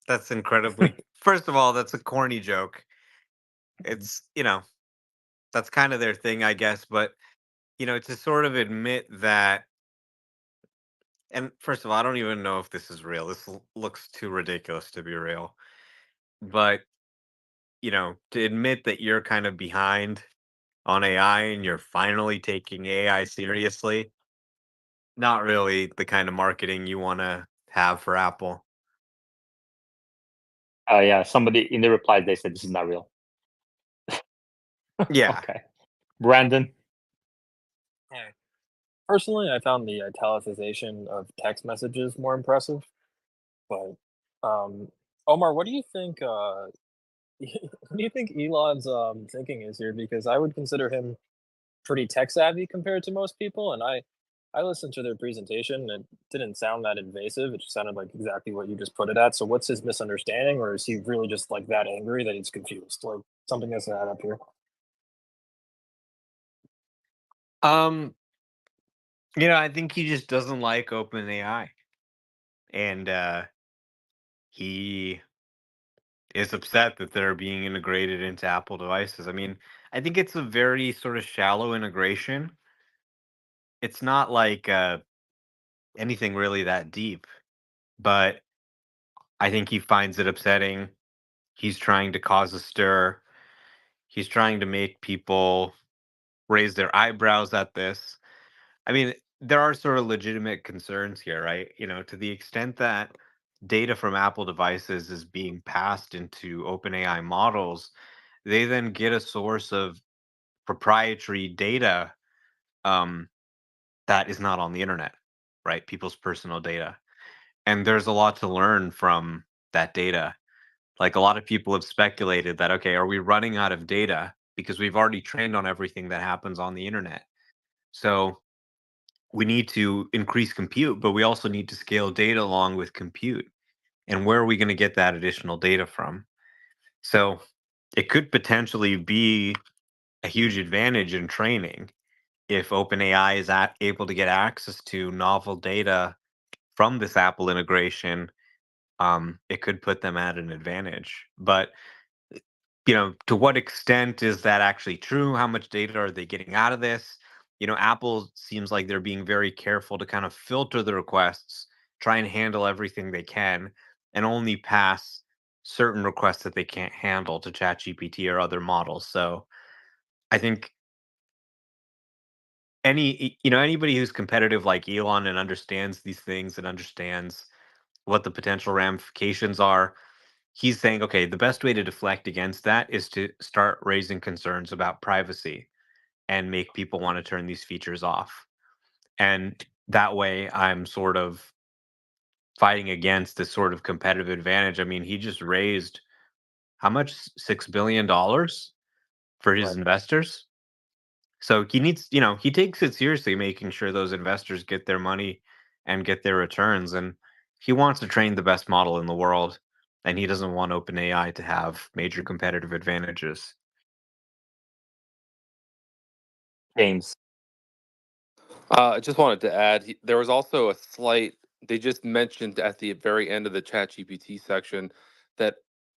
that's incredibly. First of all, that's a corny joke. It's that's kind of their thing, I guess. But to sort of admit that. And first of all, I don't even know if this is real. This looks too ridiculous to be real. But to admit that you're kind of behind on AI and you're finally taking AI seriously, not really the kind of marketing you want to have for Apple. Yeah, somebody in the replies they said this is not real. Yeah. Okay. Brandon. Personally, I found the italicization of text messages more impressive. But Omar, what do you think? What do you think Elon's thinking is here? Because I would consider him pretty tech savvy compared to most people, and I listened to their presentation and it didn't sound that invasive. It just sounded like exactly what you just put it at. So what's his misunderstanding, or is he really just like that angry that he's confused? Like something doesn't add up here. Um, I think he just doesn't like OpenAI. And he is upset that they're being integrated into Apple devices. I mean, I think it's a very sort of shallow integration. It's not like anything really that deep, but I think he finds it upsetting. He's trying to cause a stir. He's trying to make people raise their eyebrows at this. I mean, there are sort of legitimate concerns here, right? To the extent that data from Apple devices is being passed into OpenAI models, they then get a source of proprietary data um, that is not on the internet, right? People's personal data. And there's a lot to learn from that data. Like a lot of people have speculated that, okay, are we running out of data because we've already trained on everything that happens on the internet? So we need to increase compute, but we also need to scale data along with compute. And where are we going to get that additional data from? So it could potentially be a huge advantage in training if OpenAI is able to get access to novel data from this Apple integration. It could put them at an advantage. But to what extent is that actually true? How much data are they getting out of this? Apple seems like they're being very careful to kind of filter the requests, try and handle everything they can, and only pass certain requests that they can't handle to ChatGPT or other models. So I think anybody who's competitive like Elon and understands these things and understands what the potential ramifications are, he's saying, okay, the best way to deflect against that is to start raising concerns about privacy and make people want to turn these features off. And that way I'm sort of fighting against this sort of competitive advantage. I mean, he just raised how much? $6 billion for his Right. investors. So he needs, he takes it seriously, making sure those investors get their money and get their returns. And he wants to train the best model in the world. And he doesn't want OpenAI to have major competitive advantages. James. I just wanted to add, there was also a slight, they just mentioned at the very end of the ChatGPT section that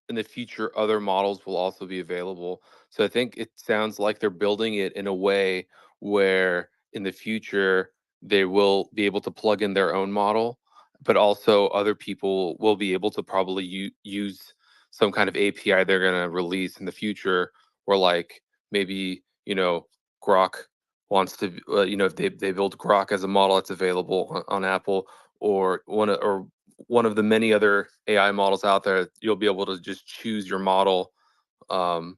in the future, other models will also be available. So I think it sounds like they're building it in a way where in the future, they will be able to plug in their own model, but also other people will be able to probably use some kind of API they're going to release in the future, or like maybe, Grok wants to, if they build Grok as a model that's available on Apple, or one of the many other AI models out there, you'll be able to just choose your model, and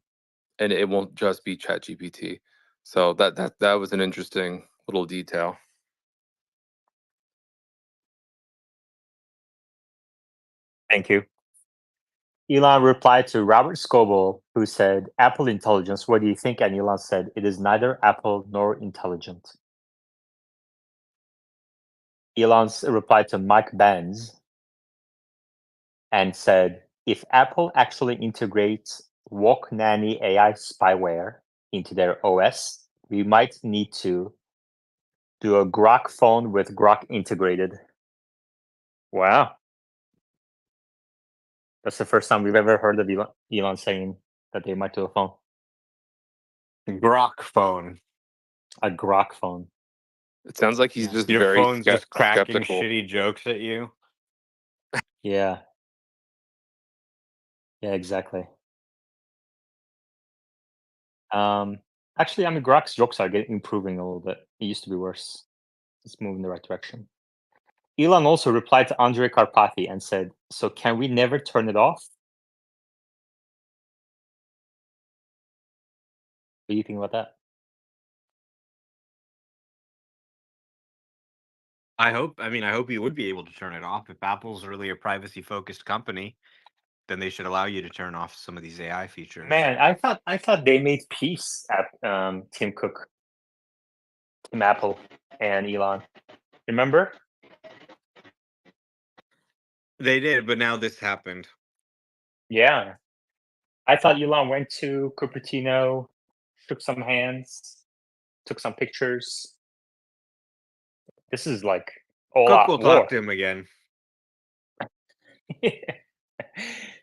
it won't just be ChatGPT. So that was an interesting little detail. Thank you. Elon replied to Robert Scoble, who said, Apple Intelligence, what do you think? And Elon said, it is neither Apple nor intelligent. Elon's replied to Mike Benz and said, if Apple actually integrates Walk Nanny AI spyware into their OS, we might need to do a Grok phone with Grok integrated. Wow. That's the first time we've ever heard of Elon saying that they might do a phone. Grok phone. A Grok phone. It sounds like he's just Your very phone's just cracking skeptical. shitty jokes at you. Yeah. Yeah, exactly. Actually, Grok's jokes are improving a little bit. It used to be worse. It's moving in the right direction. Elon also replied to Andrei Karpathy and said, so can we never turn it off? What do you think about that? I hope you would be able to turn it off. If Apple's really a privacy-focused company, then they should allow you to turn off some of these AI features. Man, I thought they made peace at Tim Cook, Tim Apple, and Elon. Remember? They did, but now this happened. Yeah. I thought Elon went to Cupertino, shook some hands, took some pictures. This is like all Cook out will war. talk to him again.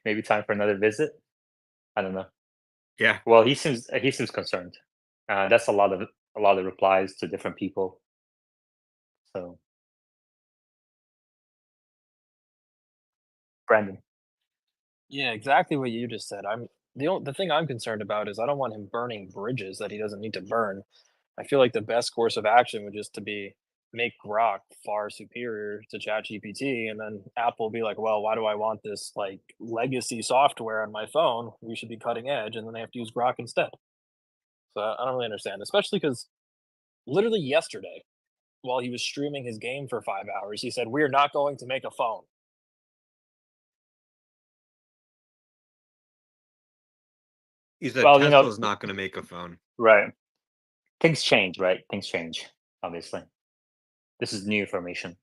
Maybe time for another visit. I don't know. Yeah. Well, he seems concerned. That's a lot of replies to different people. So, Brandon. Yeah, exactly what you just said. The thing I'm concerned about is I don't want him burning bridges that he doesn't need to burn. I feel like the best course of action would just to be make Grok far superior to ChatGPT, and then Apple will be like, "Well, why do I want this like legacy software on my phone? We should be cutting edge," and then they have to use Grok instead. So I don't really understand, especially because literally yesterday, while he was streaming his game for 5 hours, he said, "We're not going to make a phone." He said Well, Tesla's not going to make a phone. Right. Things change, right? Things change, obviously. This is new information.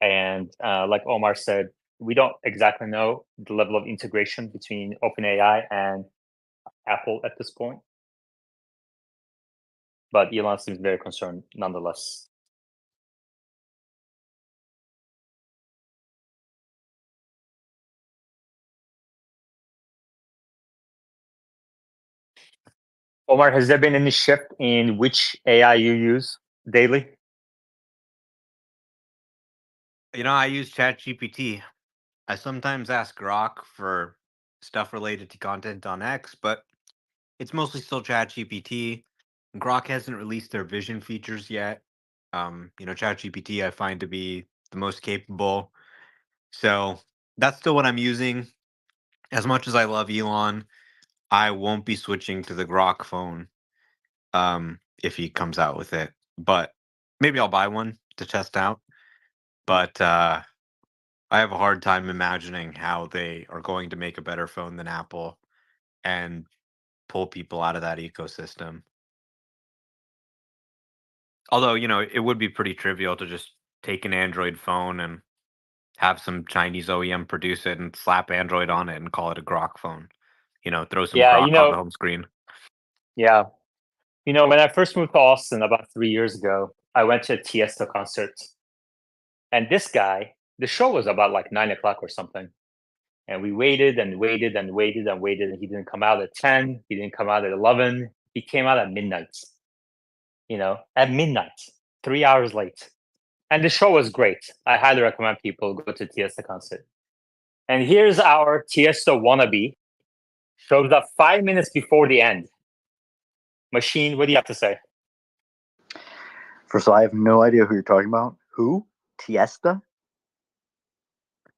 And like Omar said, we don't exactly know the level of integration between OpenAI and Apple at this point. But Elon seems very concerned nonetheless. Omar, has there been any shift in which AI you use daily? I use ChatGPT. I sometimes ask Grok for stuff related to content on X, but it's mostly still ChatGPT. Grok hasn't released their vision features yet. ChatGPT I find to be the most capable. So that's still what I'm using. As much as I love Elon, I won't be switching to the Grok phone if he comes out with it. But maybe I'll buy one to test out. But I have a hard time imagining how they are going to make a better phone than Apple and pull people out of that ecosystem. Although, it would be pretty trivial to just take an Android phone and have some Chinese OEM produce it and slap Android on it and call it a Grok phone. Throw some Yeah, Grok on the home screen. yeah. When I first moved to Austin about 3 years ago, I went to a Tiesto concert. And this guy, the show was about like 9 o'clock or something. And we waited and waited and waited and waited. And he didn't come out at 10. He didn't come out at 11. He came out at midnight, at midnight, 3 hours late. And the show was great. I highly recommend people go to Tiesto concert. And here's our Tiesto wannabe. Shows up 5 minutes before the end. Machine, what do you have to say? First of all, I have no idea who you're talking about. Who? Tiesta?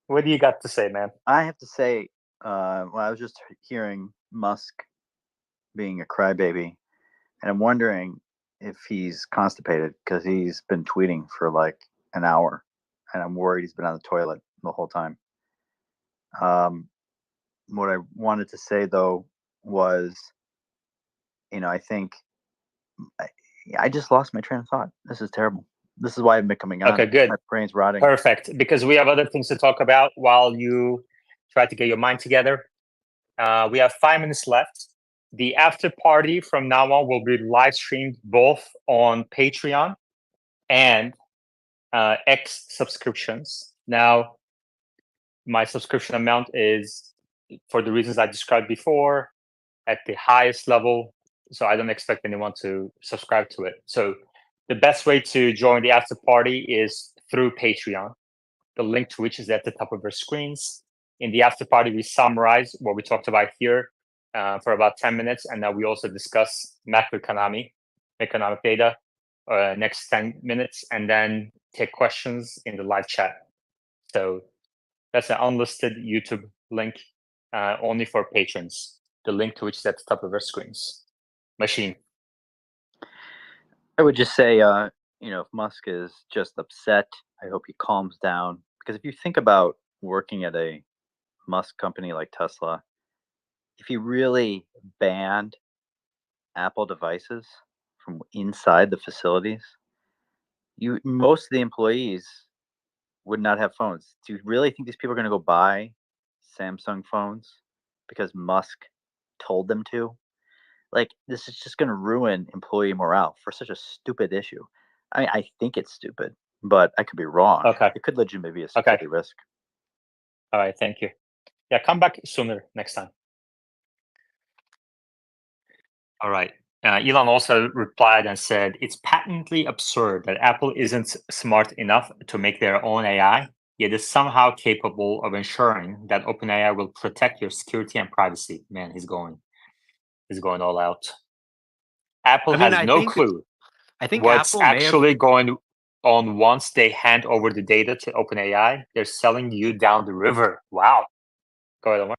What do you got to say, man? I have to say, I was just hearing Musk being a crybaby, and I'm wondering if he's constipated because he's been tweeting for like an hour, and I'm worried he's been on the toilet the whole time. What I wanted to say though was, I think I just lost my train of thought. This is terrible. This is why I've been coming on. Okay, good. My brain's rotting. Perfect, because we have other things to talk about while you try to get your mind together. We have 5 minutes left. The after party from now on will be live streamed both on Patreon and X subscriptions. Now, my subscription amount is, for the reasons I described before, at the highest level. So I don't expect anyone to subscribe to it. So the best way to join the after party is through Patreon, the link to which is at the top of our screens. In the after party, we summarize what we talked about here for about 10 minutes. And now we also discuss macroeconomic data next 10 minutes, and then take questions in the live chat. So that's an unlisted YouTube link only for patrons. The link to which is at the top of our screens. Machine. I would just say, if Musk is just upset, I hope he calms down. Because if you think about working at a Musk company like Tesla, if he really banned Apple devices from inside the facilities, most of the employees would not have phones. Do you really think these people are going to go buy Samsung phones because Musk told them to? Like, this is just going to ruin employee morale for such a stupid issue. I mean, I think it's stupid, but I could be wrong. Okay. It could legitimately be a security risk. All right, thank you. Yeah, come back sooner next time. All right. Elon also replied and said, it's patently absurd that Apple isn't smart enough to make their own AI, yet is somehow capable of ensuring that OpenAI will protect your security and privacy. Man, he's going all out. Apple has no clue what's Apple actually going on once they hand over the data to OpenAI. They're selling you down the river. Wow. Go ahead, Omar.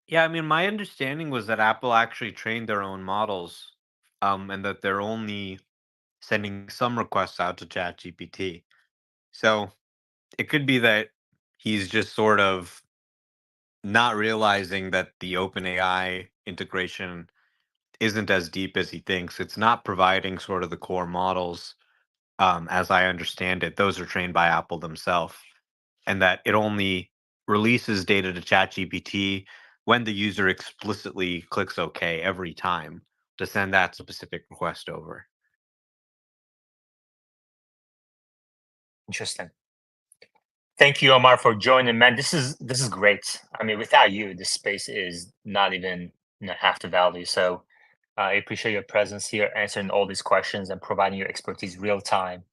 Yeah, I mean, my understanding was that Apple actually trained their own models, and that they're only sending some requests out to ChatGPT. So it could be that he's just sort of not realizing that the OpenAI integration isn't as deep as he thinks. It's not providing sort of the core models, as I understand it. Those are trained by Apple themselves, and that it only releases data to ChatGPT when the user explicitly clicks OK every time to send that specific request over. Interesting. Thank you, Omar, for joining, man. This is great. I mean, without you, this space is not even half the value. So I appreciate your presence here, answering all these questions and providing your expertise real time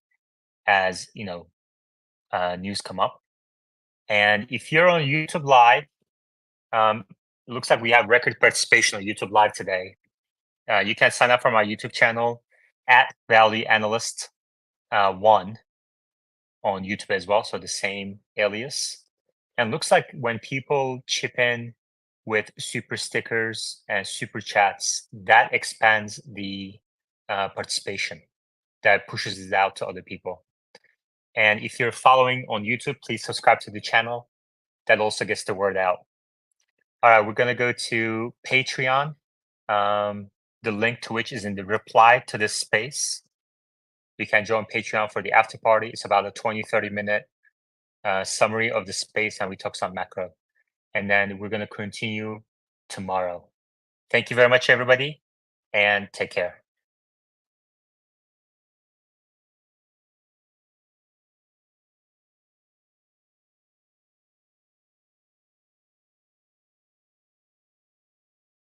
as news come up. And if you're on YouTube Live, it looks like we have record participation on YouTube Live today. You can sign up for my YouTube channel at Value Analyst 1 on YouTube as well, so the same alias. And looks like when people chip in with super stickers and super chats, that expands the participation, that pushes it out to other people. And if you're following on YouTube, please subscribe to the channel. That also gets the word out. All right, we're gonna go to Patreon. The link to which is in the reply to this space. You can join Patreon for the after party. It's about a 20-30 minute summary of the space, and we talk some macro. And then we're going to continue tomorrow. Thank you very much, everybody, and take care.